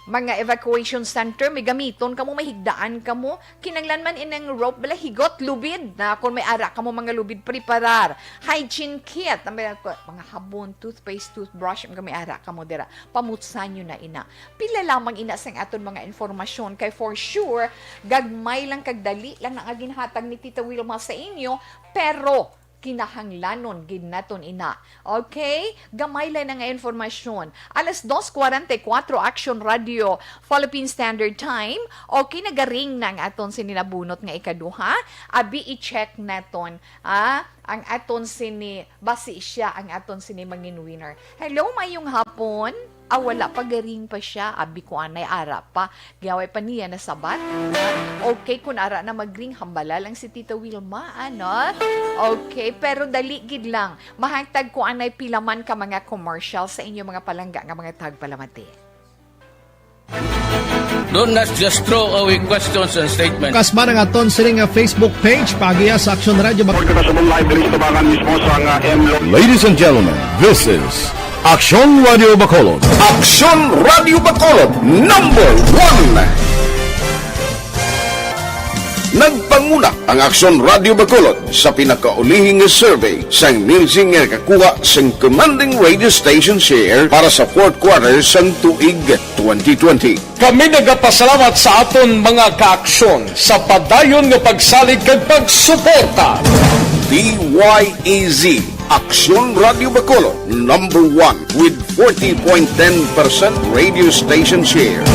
mga evacuation center, may gamiton ka mo, may higdaan ka mo, kinanglan man inang rope, bala higot, lubid, na kung may ara ka mo mga lubid, preparar, hygiene kit, mga habon, toothpaste, toothbrush, mga may ara ka mo dira, pamutsan nyo na ina. Pila lamang ina sa aton mga informasyon, kay for sure, gagmay lang kagdali lang na aginhatag ni Tita Wilma sa inyo, pero kinahanglanon gid naton ina. Okay? Gamay lang na nga informasyon. Alas 2:44 Action Radio Philippine Standard Time. Okay, nagaring na ang aton sininabunot nga ikaduha. Abi i-check naton ang aton sini basi siya ang aton sini mangin winner. Hello, mayong hapon. Wala pa garing pa siya. Abi ko anay ara pa. Gaway pa niya na sabat. Okay, kung ara na magring hambala lang si Tita Wilma, ano? Okay, pero dali gid lang. Mahangtag ko anay pilaman ka mga commercial sa inyo mga palangga nga mga tagpalamati. Do not just throw away questions and statements. Kasma ng aton sining Facebook page, pagiya sa Action Radio. Ladies and gentlemen, this is Action Radio Bacolod. Action Radio Bacolod, number 1. Nagpanguna ang Action Radio Bacolod sa pinakaulihing survey sa Nielsen nga kakuha sa commanding radio station share para sa fourth quarter sa tuig 2020. Kami nagapasalamat sa aton mga kaaksyon sa padayon nga pagsalig kag pagsuporta. DYEZ Action Radio Bacolod, number 1 with 40.10% radio station share.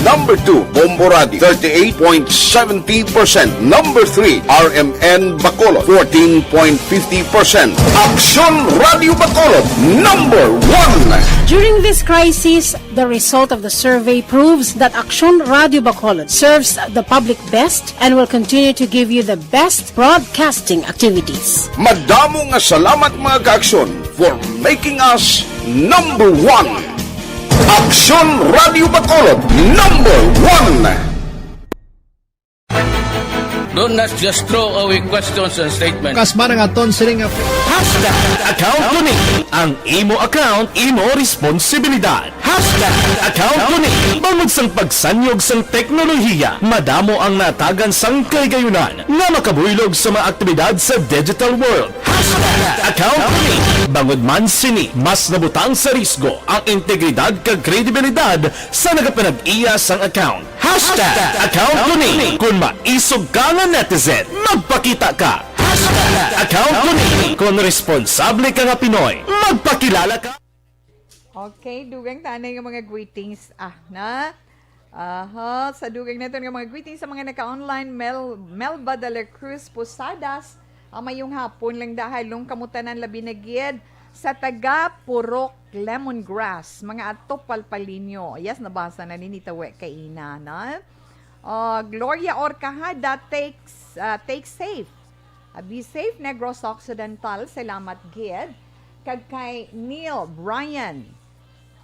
Number 2, Bombo Radio, 38.70%. Number 3, RMN Bacolod, 14.50%. Action Radio Bacolod, number 1. During this crisis, the result of the survey proves that Action Radio Bacolod serves the public best and will continue to give you the best broadcasting activities. Madamo nga salamat mga kaaksyon for making us number 1. Action Radio Bacolod, number 1. Do not just throw away questions and statements. Kasma ng aton sining Hashtag account ko ni. Ang imo account, imo responsibilidad. Hashtag account ko ni. Bangod sang pagsanyog sang teknolohiya, madamo ang natagan sang kaygayunan nga makabuylog sa mga aktibidad sa digital world. Hashtag account ko ni. Bangod man sini, mas nabutang sa risgo ang integridad kag kredibilidad sa nagapanag-iya sang account. Hashtag account ko ni. Kung maisog ka nga netizen, magpakita ka. Hashtag account ko ni. Kung responsable ka nga Pinoy, magpakilala ka. Okay, dugang tanay nga mga greetings. Sa dugang natin nga mga greetings sa mga naka-online, Melba de la Cruz Posadas, mayong hapon lang dahil nung kamutanan labi na gid sa taga Purok Lemongrass, mga ato palpalinyo. Yes, nabasa na ni Nitawe kaina, na? Gloria Orcahada, take safe. Be safe, Negros Occidental. Salamat gid. Kag kay Neil Brian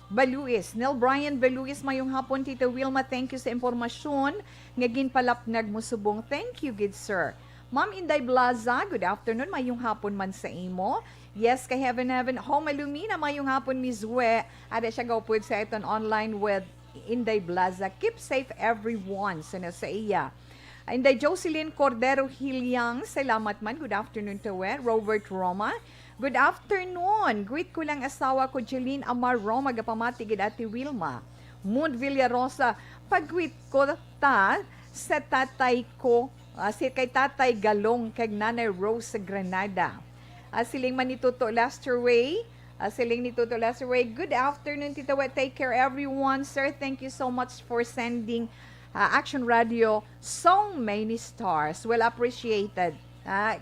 Baluis. Neil Brian Baluis, mayong hapon, Tita Wilma. Thank you sa informasyon. Ngagin palapnag mo subong. Thank you, good sir. Ma'am Inday Blaza, good afternoon. Mayong hapon man sa imo. Yes, kay Heaven Home Alumina, mayong hapon, Ms. We. Ada siya gawpod sa iton online with Inday Blaza. Keep safe everyone. Sana sa iya. Inday Jocelyn Cordero Hilyang, salamat man. Good afternoon to we. Robert Roma. Good afternoon. Greet ko lang asawa ko, Jeline Amar Roma, gapamati gid Ate Wilma. Moon Villarosa, pag-greet ko ta sa tatay ko, kay Tatay Galong, kay Nanay Rose sa Granada. Siling Manituto Lasterway. Siling Nituto Lasterway. Good afternoon, Tita Wet. Take care, everyone. Sir, thank you so much for sending Action Radio so many stars. Well appreciated.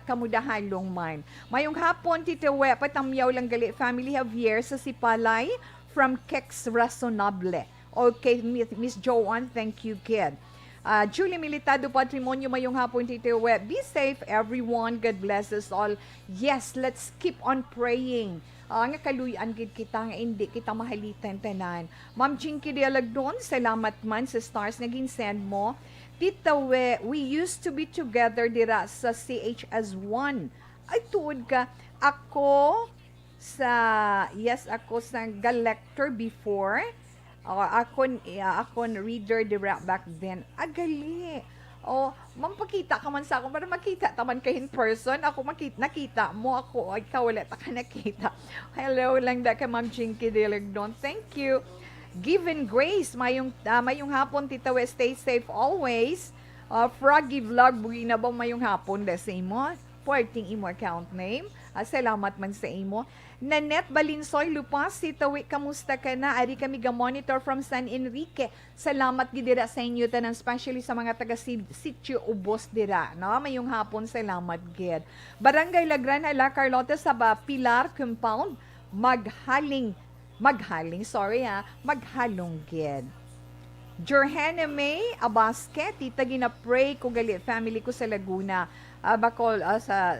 Kamudahalong man. Mayong hapon, Tita We, patamyaw lang gali, family Javier sa Sipalay from Kex Razonable. Okay, Miss Joanne, thank you, kid. Julie Militado Patrimonio, mayong hapon, Tito We. Be safe, everyone. God bless us all. Yes, let's keep on praying. Nga kaluyan gid kita, nga hindi kita mahalitan tanan. Ma'am Jinky Dialagdon, salamat man sa stars na ginsend mo. Tita we used to be together dira sa CHS1. Ay, tuod ka. Ako sa Galector before. Ako reader dira back then. Agali. Mampakita ka man sa ako para makita taman ka in person. Ako nakita mo ako. Ikaw wala ta ka nakita. Hello lang da ka Ma'am Jinky Dialagdon. Thank you. Given Grace, mayong hapon, Tita We, stay safe always. Froggy Vlog, bugi na ba mayong hapon, da sa imo? Puwerting imo account name. Salamat man sa imo. Nanette Balinsoy Lupas, Tita We, kamusta ka na? Ari kami ga-monitor from San Enrique. Salamat gidira sa inyo tanan, especially sa mga taga-sitio Ubos dira. No? Mayong hapon, salamat gid. Barangay Lagran, Hala Carlota sa Pilar Compound, maghalong gid. Jorhana May Abasque, Tita gina-pray ko gali family ko sa Laguna. Bacol sa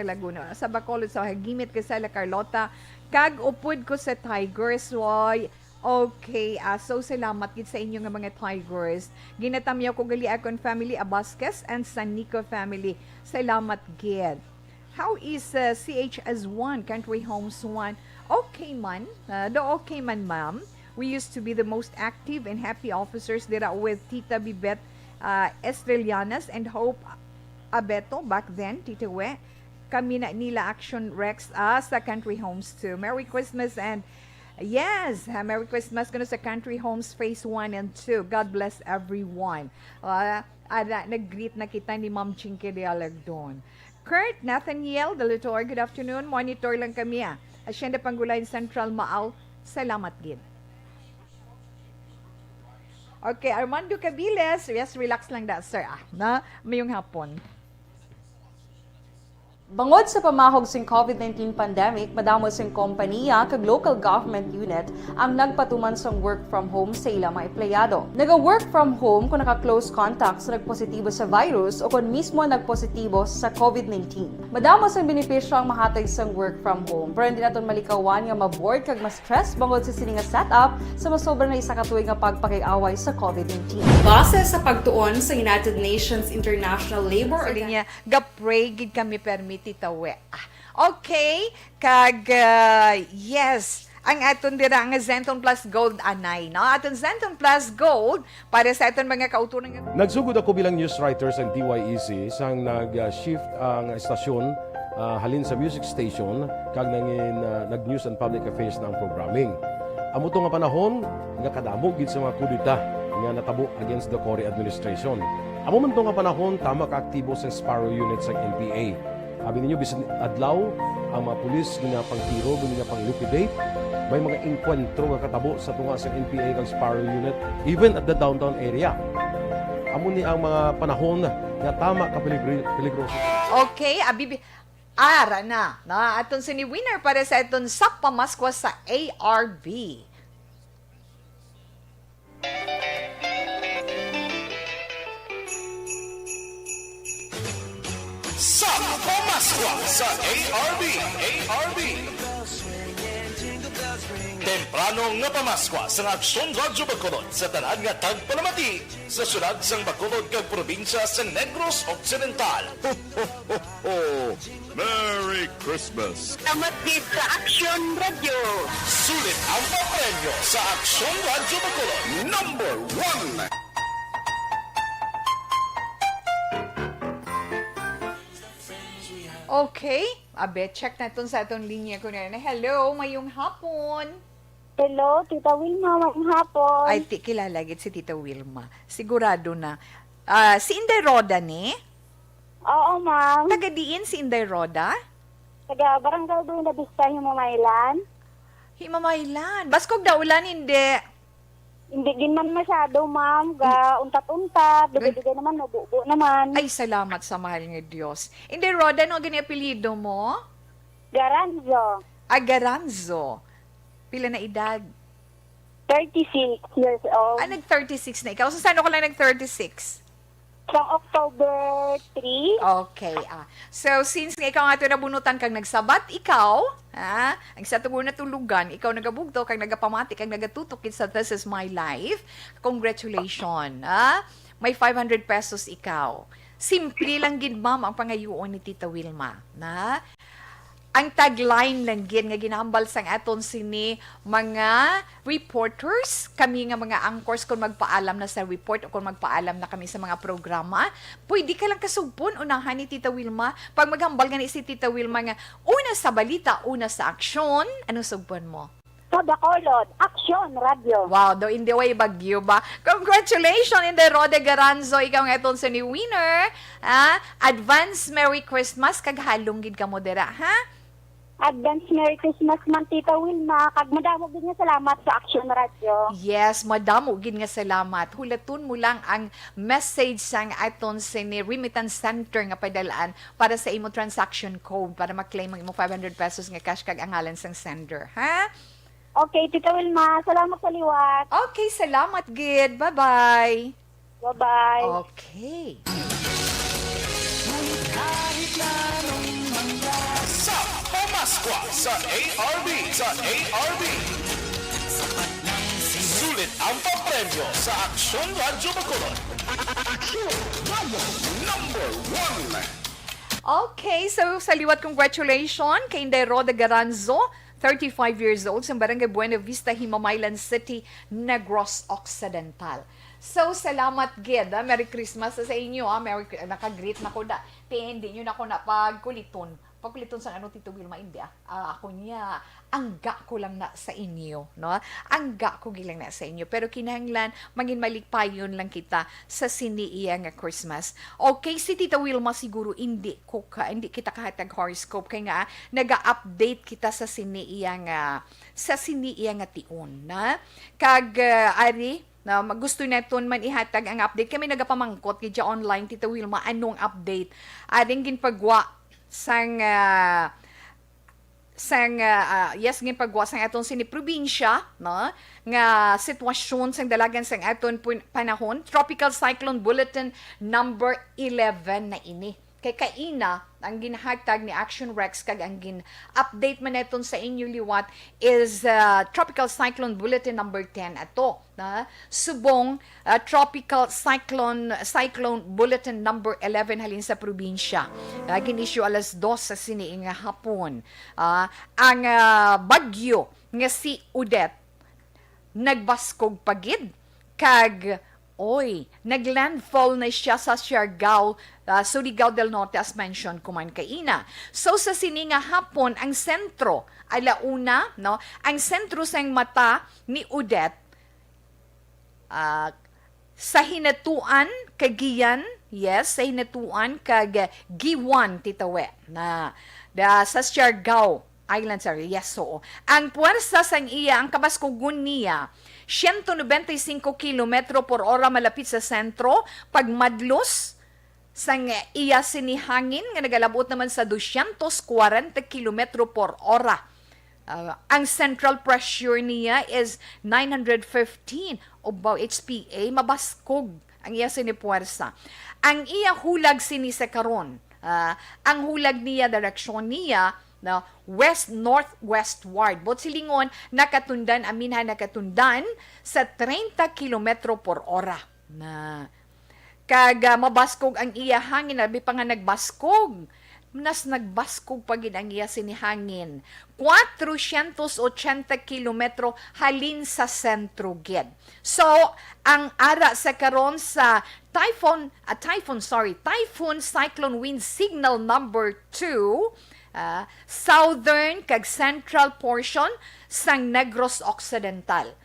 Laguna. Sa Bacolod sa Hagimit ko sa La Carlota. Kag upod ko sa Tigers. Why? Okay, so salamat gid sa inyo nga mga Tigers. Ginatamyaw ko gali akon family Abasquez and San Nico family. Salamat gid. How is CHS1, Country Homes 1? Okay man. Okay man, ma'am. We used to be the most active and happy officers dira with Tita Bibet Estrelianas and Hope Abeto back then, Tita We. Kami na nila Action Rex sa Country Homes 2. Merry Christmas and yes, Merry Christmas kuno sa Country Homes Phase 1 and 2. God bless everyone. Nag-greet na kita ni Ma'am Chinky Dialagdon. Kurt Nathaniel Delator, good afternoon. Monitor lang kami Asyenda Panggulayan Central Maaw. Salamat gid. Okay, Armando Cabiles. Yes, relax lang da, sir. Mayong hapon. Bangod sa pamahog sing COVID-19 pandemic, madamo sing kompanya kag local government unit ang nagpatuman sang work from home sa ilang mga empleyado. Naga-work from home kung naka-close contact sa nagpositibo sa virus o kung mismo nagpositibo sa COVID-19. Madamo sang benepisyo ang mahatag sang work from home, pero hindi naton malikawan nga ma-bored kag ma-stress bangod sa sini nga setup sa masobra na isa ka tuig nga pagpakiaway sa COVID-19. Base sa pagtuon sa United Nations International Labor Organization, gapray gid kami permit Tita We. Okay, kag yes, ang aton dira nga Zenton Plus Gold anay, no? Aton Zenton Plus Gold para sa aton mga kauturan nga. Nagsugod ako bilang news writer sa DYEC sang nag-shift ang estasyon halin sa music station kag nag-news and public affairs na ang programming. Amo to nga panahon nga kadamo gid sa mga kudita nga natabo against the Cory administration. Amo man to nga panahon tama ka aktibo sa Sparrow unit sa NPA. Sabi ninyo, bisan adlaw, ang mga pulis nga pang-tiro, nga pang-liquidate, may mga inkwentro nga katabo sa tunga sa NPA kag Sparrow unit, even at the downtown area. Amo ni ang mga panahon nga tama ka peligroso. Okay, ara na. Aton sini winner para sa aton sak pamaskwa sa ARB. Sa Pamaskwa sa ARB. Temprano nga pamaskwa sa Aksyon Radyo Bacolod sa tanan nga tagpalamati sa syudad sang Bacolod kag probinsya sa Negros Occidental. Ho, ho, ho, ho. Merry Christmas! Salamat din sa Action Radio. Sulit ang papremyo sa Aksyon Radyo Bacolod. Number 1! Okay, check na itong sa atong linya ko na. Hello, mayong hapon. Hello, Tita Wilma, mayong hapon. Ay, kilala gid si Tita Wilma. Sigurado na. Si Inday Roda ni? Oo, ma'am. Taga diin si Inday Roda? Taga Barangay doon na Bista, Himamaylan. Himamaylan. Baskog daulan, hindi. Hindi din man masyado, ma'am. Ga untat-untat, dugay-dugay naman, nabubo naman. Ay, salamat sa mahal nga Diyos. Hindi, Roda, ano gani apelido mo? Garanzo, Agaranzo. Pila na edad? 36 years old. Nag-36 na ikaw. So, saan ako lang nag-36? Sa October 3. Okay. So, since nga ikaw nga ito nabunutan kang nagsabat, ikaw, ang sa tubo na tulugan, ikaw nagabugto, kang nagapamati, kang nagatutok sa This Is My Life, congratulations. May 500 pesos ikaw. Simple lang gid, ma'am, ang pangayuon ni Tita Wilma. Ang tagline lang gid nga ginahambal sang aton sini mga reporters, kami nga mga anchors kung magpaalam na sa report o kung magpaalam na kami sa mga programa, pwede ka lang kasugpon unahan ni Tita Wilma. Pag maghambal nga ni si Tita Wilma nga una sa balita, una sa aksyon, anong sugpon mo? Sa Bacolod, Action Radio. Wow, do in the way bagyo ba? Congratulations in the Rode Garanzo, ikaw nga itong sini winner. Advance Merry Christmas, kag halong gid ka mo dira, ha? Advance Merry Christmas man, Tita Wilma. Kag madamo din nga salamat sa Action Radio. Yes, madamo gid nga salamat. Hulaton mo lang ang message sang aton sini remittance center nga padalaan para sa imo transaction code para ma-claim ang imo 500 pesos nga cash kag ang ngalan sang sender, ha? Okay, Tita Wilma. Salamat sa liwat. Okay, salamat gid. Bye-bye. Bye-bye. Okay. Sa Pamaskwa sa ARB. Sulit ang papremyo sa Aksyon Radyo Bacolod. Aksyon Radyo number 1. Okay, so sa liwat congratulations kay Inday Roda Garanzo, 35 years old, sa Barangay Buena Vista, Himamaylan City, Negros Occidental. So, salamat, Gid. Merry Christmas sa inyo. Naka-greet na ko da. Hindi nyo na ako na pagkuliton. Pagkuliton sa ano, Tito Wilma, hindi ako niya, angga ko lang na sa inyo. No? Angga ko gilang na sa inyo. Pero kinahanglan, maging malikpayon lang kita sa siniiya nga Christmas. Okay, si Tita Wilma siguro hindi kita kahatag horoscope. Kaya nga, nag-update kita sa siniiya nga tiun. Na? Kag, ari, na gusto naton man ihatag ang update. Kami nagapamangkot kaya online, Tita Wilma, anong update? Ading ginpagwa sang ginpagwa sang aton sini probinsya, no? Nga sitwasyon sang dalagan sang aton panahon. Tropical Cyclone Bulletin number 11 na ini. Kay kaina, ang ginahatag ni Action Rex kag ang gin-update man neton sa inyo liwat is Tropical Cyclone Bulletin number 10 ato. Subong Tropical Cyclone Bulletin number 11 halin sa probinsya. Gin-issue alas 2 sa siniing hapon. Ang bagyo nga si Odette nagbaskog pagid kag naglandfall na siya sa Siargao, Surigao del Norte as mentioned kuman kaina. So sa sininga hapon ang sentro alauna, no? Ang sentro sang mata ni Odette sa hinatuan kagiyan, yes, sa hinatuan kag Giwan titawe na sa Siargao Island, sorry, yes, so. Ang puwersa sang iya, ang kabaskugon niya, 195 km per hora malapit sa sentro, pagmadlos sang iya sinihangin, nga nagalabot naman sa 240 km per hora. Ang central pressure niya is 915 HPA, mabaskog ang iya sinipuwersa. Ang iya hulag sini sa karon, ang hulag niya, direksyon niya, na west-northwestward. Bot silingon, nakatundan sa 30 km per hora. Kag mabaskog ang iya hangin, labi pa nga nagbaskog. Nagbaskog pagin ang iya sinihangin. 480 km halin sa sentro gid. So, ang ara sa karon sa Typhoon Cyclone Wind Signal number 2, southern kag central portion sang Negros Occidental.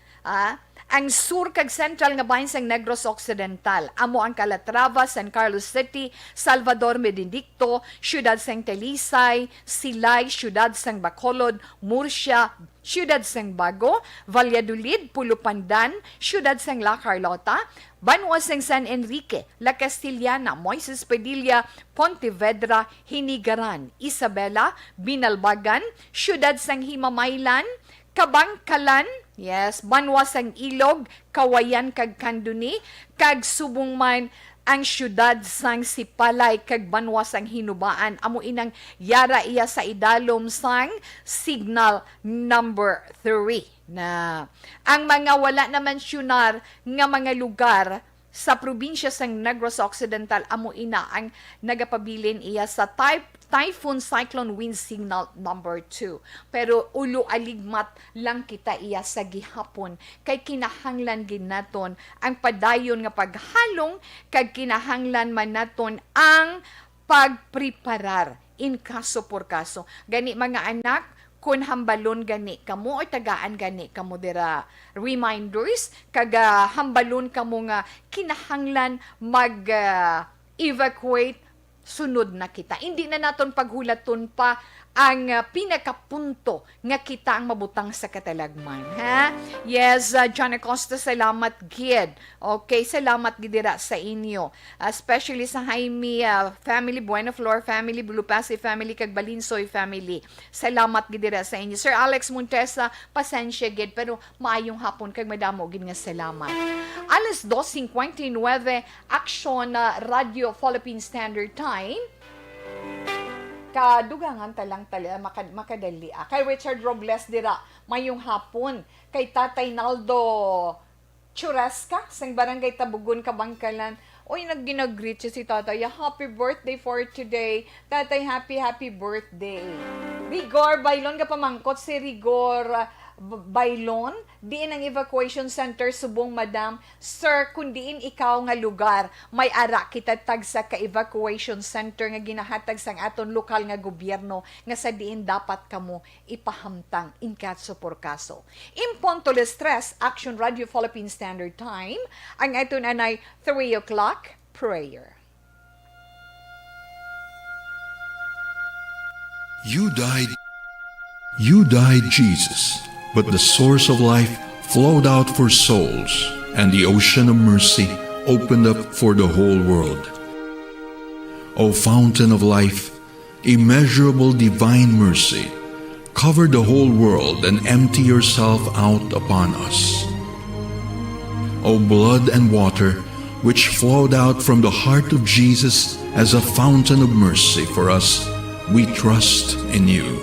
ang sur kag central nga bahin sang Negros Occidental, amo ang Calatrava, San Carlos City, Salvador Benedicto, Ciudad sang Talisay, Silay, Ciudad sang Bacolod, Murcia, Ciudad sang Bago, Valladolid, Pulupandan, Ciudad sang La Carlota, Banwa sang San Enrique, La Castillana, Moises Padilla, Pontevedra, Hinigaran, Isabela, Binalbagan, Ciudad sang Himamaylan, Kabangkalan, yes, Banwa sang Ilog, Kawayan kag Kanduni, kag subong man ang syudad sang Sipalay kag Banwa sang Hinubaan. Amo inang yara iya sa idalom sang signal number 3 na ang mga wala na mensyunar nga mga lugar sa probinsya sang Negros Occidental amo ina ang nagapabilin iya sa Typhoon Cyclone Wind Signal number 2. Pero ulo aligmat lang kita iya sa gihapon kay kinahanglan gid naton ang padayon nga paghalong kag kinahanglan man naton ang pagpreparar in kaso por kaso. Gani mga anak, kung hambalon gani kamo o tagaan gani kamo dira reminders kag hambalon kamo nga kinahanglan mag evacuate sunod na kita. Hindi na naton paghulaton pa ang pinakapunto nga kita ang mabutang sa katalagman. Ha? Yes, John Acosta, salamat gid. Okay, salamat gidira sa inyo. Especially sa Jaime family, Buena Flor family, Bulupasi family, kag Balinsoy family. Salamat gidira sa inyo. Sir Alex Montesa, pasensya gid, pero maayong hapon kag madamo gid nga salamat. Alas 2:59, Action Radio Philippine Standard Time. Kadugangan talang makadali. Kay Richard Robles dira, mayong hapon. Kay Tatay Naldo Churasca, sang Barangay Tabugon, Kabangkalan. Oy, nagginag-greet siya si Tatay. Happy birthday for today. Tatay, happy birthday. Rigor Bailon, kapamangkot si Rigor Bailon, diin ang evacuation center subong madam. Sir, kung diin ikaw nga lugar, may ara kita tag sa ka-evacuation center nga ginahatag sang aton lokal nga gobyerno nga sa diin dapat kamo ipahamtang in kaso por kaso. In punto les tres, Action Radio Philippine Standard Time, ang aton anay 3 o'clock prayer. You died, Jesus, but the source of life flowed out for souls, and the ocean of mercy opened up for the whole world. O fountain of life, immeasurable divine mercy, cover the whole world and empty yourself out upon us. O blood and water, which flowed out from the heart of Jesus as a fountain of mercy for us, we trust in you.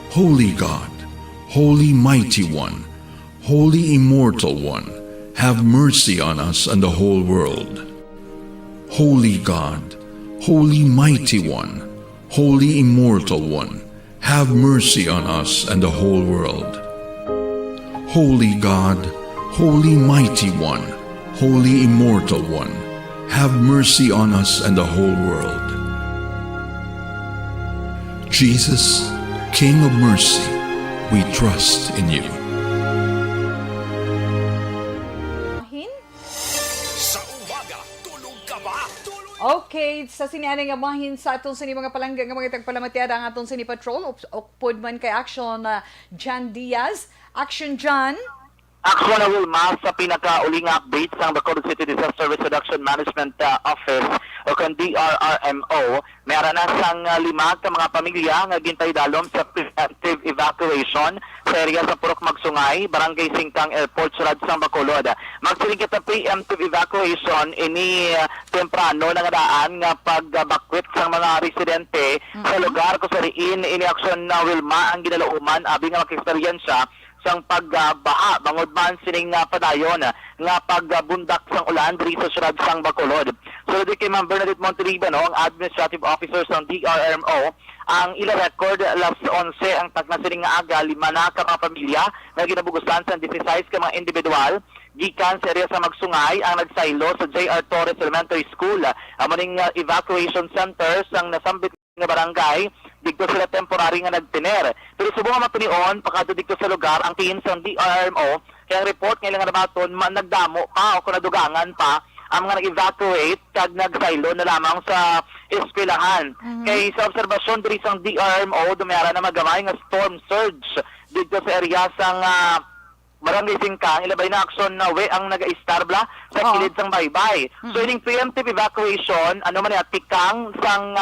Holy God, Holy Mighty One, Holy Immortal One, have mercy on us and the whole world. Holy God, Holy Mighty One, Holy Immortal One, have mercy on us and the whole world. Holy God, Holy Mighty One, Holy Immortal One, have mercy on us and the whole world. Jesus, King of mercy, we trust in you. Sa umaga, tulog ka ba? Okay, sa sinianay nga mahin sa atong sini mga palangga nga mga tagpalamatyada ang atong sini patrol upod man kay Action John Diaz. Action John. Action na Wilma sa pinakauling update sa Bacolod City Disaster Risk Reduction Management Office o kung DRRMO. Meron na sang 5 ka mga pamilya nga gintay dalom sa preemptive evacuation sa area sa Purok Magsungay, Barangay Singkang Airport, Surad sang Bacolod. Magsiling kita preemptive evacuation ini temprano na nga daan nga pagbakwit sa mga residente sa lugar kung sariin ini Action na Wilma ang ginalauman abi nga maka-eksperyensya sang pagbaha bangod man sining padayon nga pagbundak sang ulan diri sa syudad sang Bacolod. So di kay Ma'am Bernadette Montelibano, ang administrative officer sang DRRMO, ang ila record alas 11 ang tagna sining nga aga 5 na ka mga pamilya nga ginabugusan sa 16 ka mga individual gikan sa area sa Magsungay ang nagsaylo sa J.R. Torres Elementary School. Amo ning evacuation center sang nasambit nga barangay dito sila temporary nga nagtiner. Pero subong nga matunion pakadto dito sa lugar ang team sa DRRMO Kaya ang report ngayon nga nabaton, nagdamo pa o kung nadugangan pa ang mga nag-evacuate kag nag-silo na lamang sa eskwelahan. Kay sa obserbasyon diri sang DRMO, dumayara na magamay nga storm surge dito sa area sang Barangay Singkang, ilabay na aksyon na we ang naga-istarbla sa kilid sang baybay. So ining preemptive evacuation, ano man tikang sang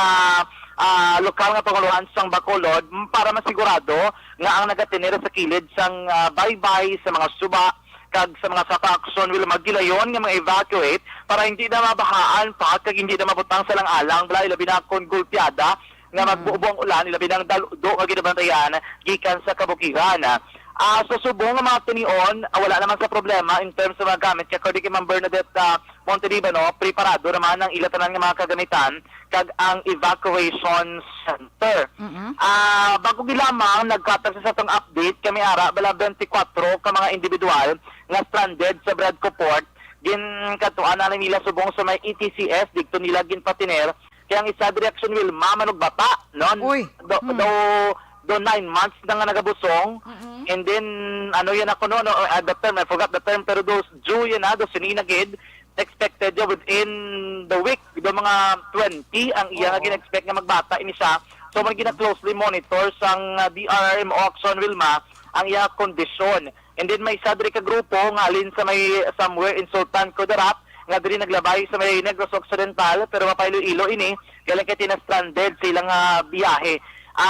lokal nga panguluhan sang Bacolod para masigurado nga ang nagatinira sa kilid sang baybay sa mga suba kag sa mga sapa-aksyon will maggilayon nga mga evacuate para hindi na mabahaan pa kag hindi na mabutang sa lang-alang bala ilabi na kon gulpiada nga magbuubong ulan ilabi nang daludo nga ginabantayan gikan sa kabukiran. Sa subong nga mga tinion, wala naman sa problema in terms of mga gamit. Kaya according kay Ma'am Bernadette Montelibano, preparado naman ang ilatanan ng mga kagamitan kag ang evacuation center. Bago gilamang, nagkatag sa itong update, kami ara, bala 24 ka mga individual nga stranded sa Bradco Port, ginkatuan na nila subong sa may ETCS, dito nila ginpatiner, kaya ang isa direksyon will mamanog bata, no? Do 9 months na nga nagabusong, and then, ano yan ako no, the term, I forgot the term, pero those Jew yan do sininagid, expected within the week, do mga 20, ang iya nga gina-expect nga magbata ini siya, so man gina-closely monitor sang DRRMO Action Wilma, ang iya kondisyon. And then may isa diri ka grupo nga alin sa may somewhere in Sultan Kudarat nga diri naglabay sa may Negros Occidental pero mapaylo-ilo ini kailan kay tina-stranded silang biyahe.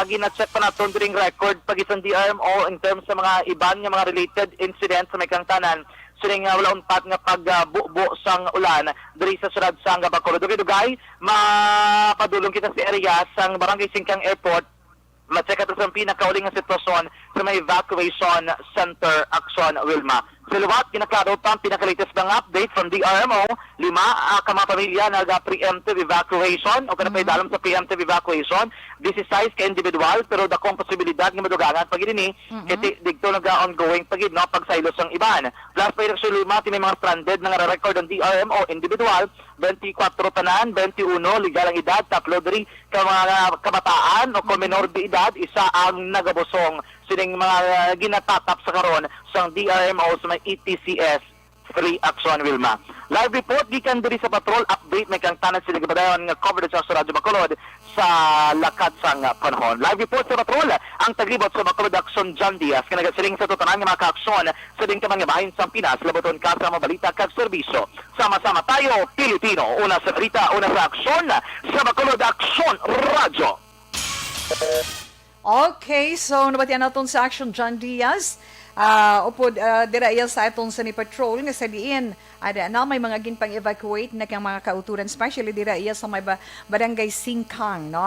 Gina-check pa naton during record pag isang DRMO in terms sa mga iban nga mga related incidents sa may kangtanan siling wala unpat nga pagbubo sang ulan diri sa syudad sang Bacolod. Dugay mapadulong kita sa area sang Barangay Singkang Airport. Ma-check ato sa pinakauling nga sitwasyon sa may evacuation center action Wilma. Siluwat, kinaklaro pa ang pinakalitis ng update from DRMO, 5 ka mga pamilya nag-preemptive evacuation o kanapay dalam sa preemptive evacuation. 16 ka individual pero dakong posibilidad nga madugangan pag ini kiti digto nag-ongoing pagid no pagsaylos ang iban. Plus pa actually 5 tinay mga stranded nga record ang DRMO individual 24 tanan, 21 legal ang edad, 3 diri ka mga kabataan o minor de edad, isa ang nagabusong sining mga ginatatap sa karon sang DRMO sa may ETCS Free Action Wilma. Live report gikan diri sa patrol update may kang tanan sila gibadayon nga coverage sa Radyo Bacolod sa lakad sang panahon. Live report sa patrol ang taglibot sa Bacolod Action John Diaz nga nagasiling sa tutanan nga mga kaaksyon sa ding kamang bahin sa Pinas laboton ka sa mga balita kag serbisyo. Sama-sama tayo Pilipino, una sa balita, una sa aksyon sa Bacolod Action Radyo. Okay, so nabatian natin sa Action John Diaz. Upod dira iya sa atong sa ni patrol nga sa diin ada na may mga ginpang evacuate na kang mga kauturan especially dira iya sa may Barangay Singkang no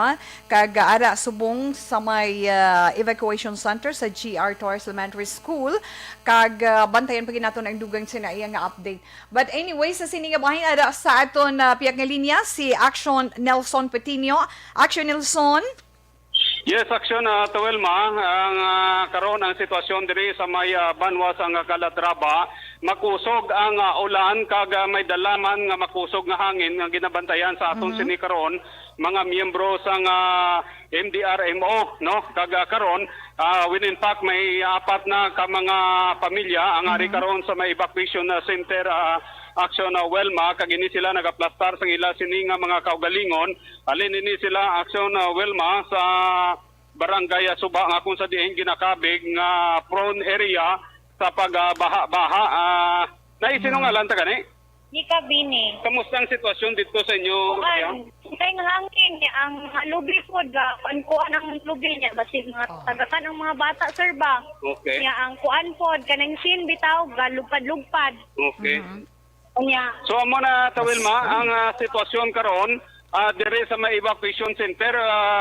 kag ara subong sa may evacuation center sa GR Torres Elementary School kag bantayan pagin naton ang dugang sina iya nga update. But anyway sa sini nga bahin ada sa aton piyak nga linya si Action Nelson Patino. Action Nelson. Yes, aksyon Tawelma, ang karon ang sitwasyon diri sa may banwa sa Calatrava, makusog ang ulan kag may dalaman nga makusog nga hangin nga ginabantayan sa aton sini karon mga miyembro sang MDRMO no kag karon within fact may 4 na ka mga pamilya ang ari karon sa may evacuation center aksyon Welma kag ini sila nagaplastar sa ila sini nga mga kaugalingon alin ini sila aksyon Welma sa barangay Suba nga kung sa diin ginakabig nga prone area sa pagbaha-baha naisinungalan ta kani Gikabini. Kamusta ang sitwasyon dito sa inyo? Kaya nga hangin ang lubi po kuan ang lubi niya basi mga tagakan ang mga bata sir ba. Okay. Kaya ang kuan pod kanang sin bitaw galupad-lupad. Okay. So amo na Tawilma ang sitwasyon karon dire sa may evacuation center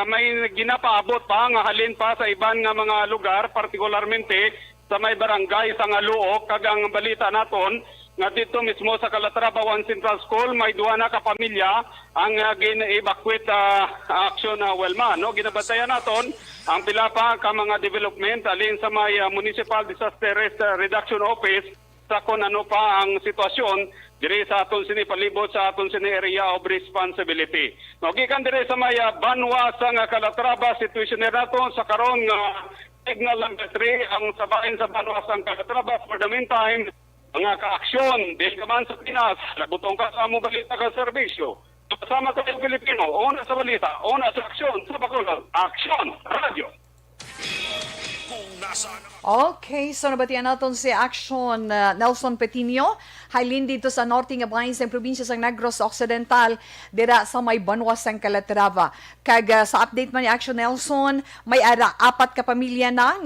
may ginapaabot pa nga halin pa sa iban nga mga lugar partikularmente sa may barangay sa Ngaluok kag ang balita naton nga dito mismo sa Calatrava 1 Central School may 2 na ka pamilya ang gina-evacuate action Welma no ginabantayan naton ang pila pa ka mga development alin sa may Municipal Disaster Risk Reduction Office sa kung ano pa ang sitwasyon diri sa aton sini palibot sa aton sini area of responsibility. No gikan diri sa may banwa sa Calatrava situation naton sa karon nga signal number 3 ang sabahin sa Banwasang Calatrava. For the meantime, mga ka-aksyon, di ka man sa Pinas, nagutong ka sa among balita ka serbisyo. Kasama tayo Pilipino, una sa balita, una sa aksyon, sa Bacolod, Aksyon Radio. Okay, so nabatian natin si Action Nelson Petinio. Halin dito sa norte nga bahin sa probinsya sa Negros Occidental, dira sa may Banwas sang Calatrava. Kag sa update man ni Action Nelson, may ara 4 ka pamilya na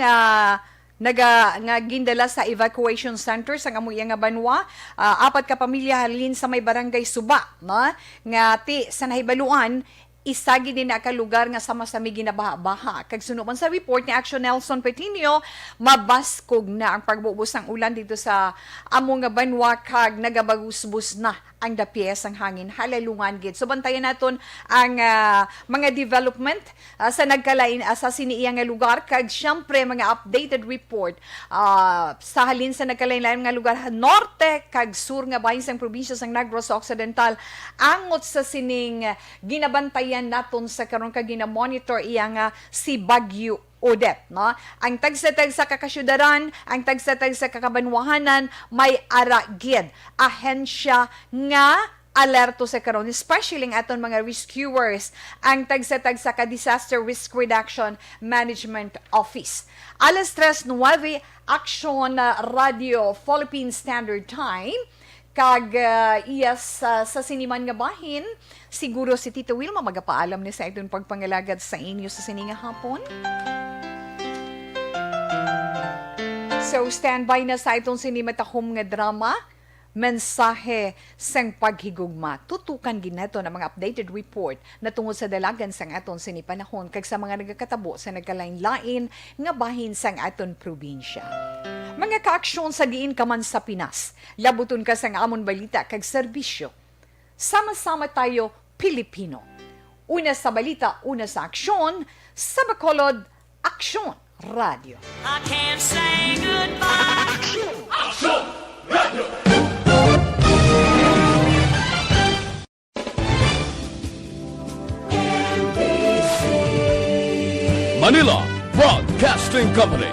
nga gindala sa evacuation center sa amuya nga Banwa. 4 ka pamilya halin sa may barangay Suba, no? Nga ti sa nahibaluan isagi din na lugar nga sama-sami ginabaha-baha. Kag sunuman sa report ni Action Nelson Petinio, mabaskog na ang pagbubus ng ulan dito sa amo nga Banwa kag nagabagusbus na ang dapiyes ang hangin halalungan gid. So bantayan naton ang mga development sa nagkalain sa siniiyang nga lugar kag syempre mga updated report sa halin sa nagkalain-lain nga lugar norte kag sur nga bahin sang probinsya sang Negros Occidental angot sa sining ginabantayan naton sa karon kag gina-monitor iyang si Bagyo Odette, no? Ang tagsa-tag sa kakasyudaran, ang tagsa-tag sa kakabanwahanan, may aragid. Ahensya nga alerto sa karon, especially ang aton mga rescuers, ang tagsa-tag sa Disaster Risk Reduction Management Office. Alas 3:09, Action Radio Philippine Standard Time. Kag iyas sa siniman nga bahin, siguro si Tito Wilma magapaalam ni sa itong pagpangalagad sa inyo sa sininga hapon. So, standby na sa itong sinimatahom nga drama, mensahe sang paghigugma. Tutukan ginato ng mga updated report na tungod sa dalagan sang aton sinipanahon kag sa mga nagakatabo sa nagkalain-lain nga bahin sang aton probinsya. Mga kaaksyon sa diin ka man sa Pinas, labuton ka sang amon balita kag serbisyo. Sama-sama tayo Pilipino. Una sa balita, una sa aksyon, sa Bacolod, Aksyon Radio. I can't say goodbye. Action Radio! Manila Broadcasting Company.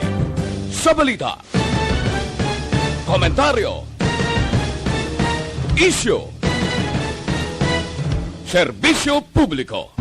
Sa balita, komentaryo, isyu, serbisyo publiko.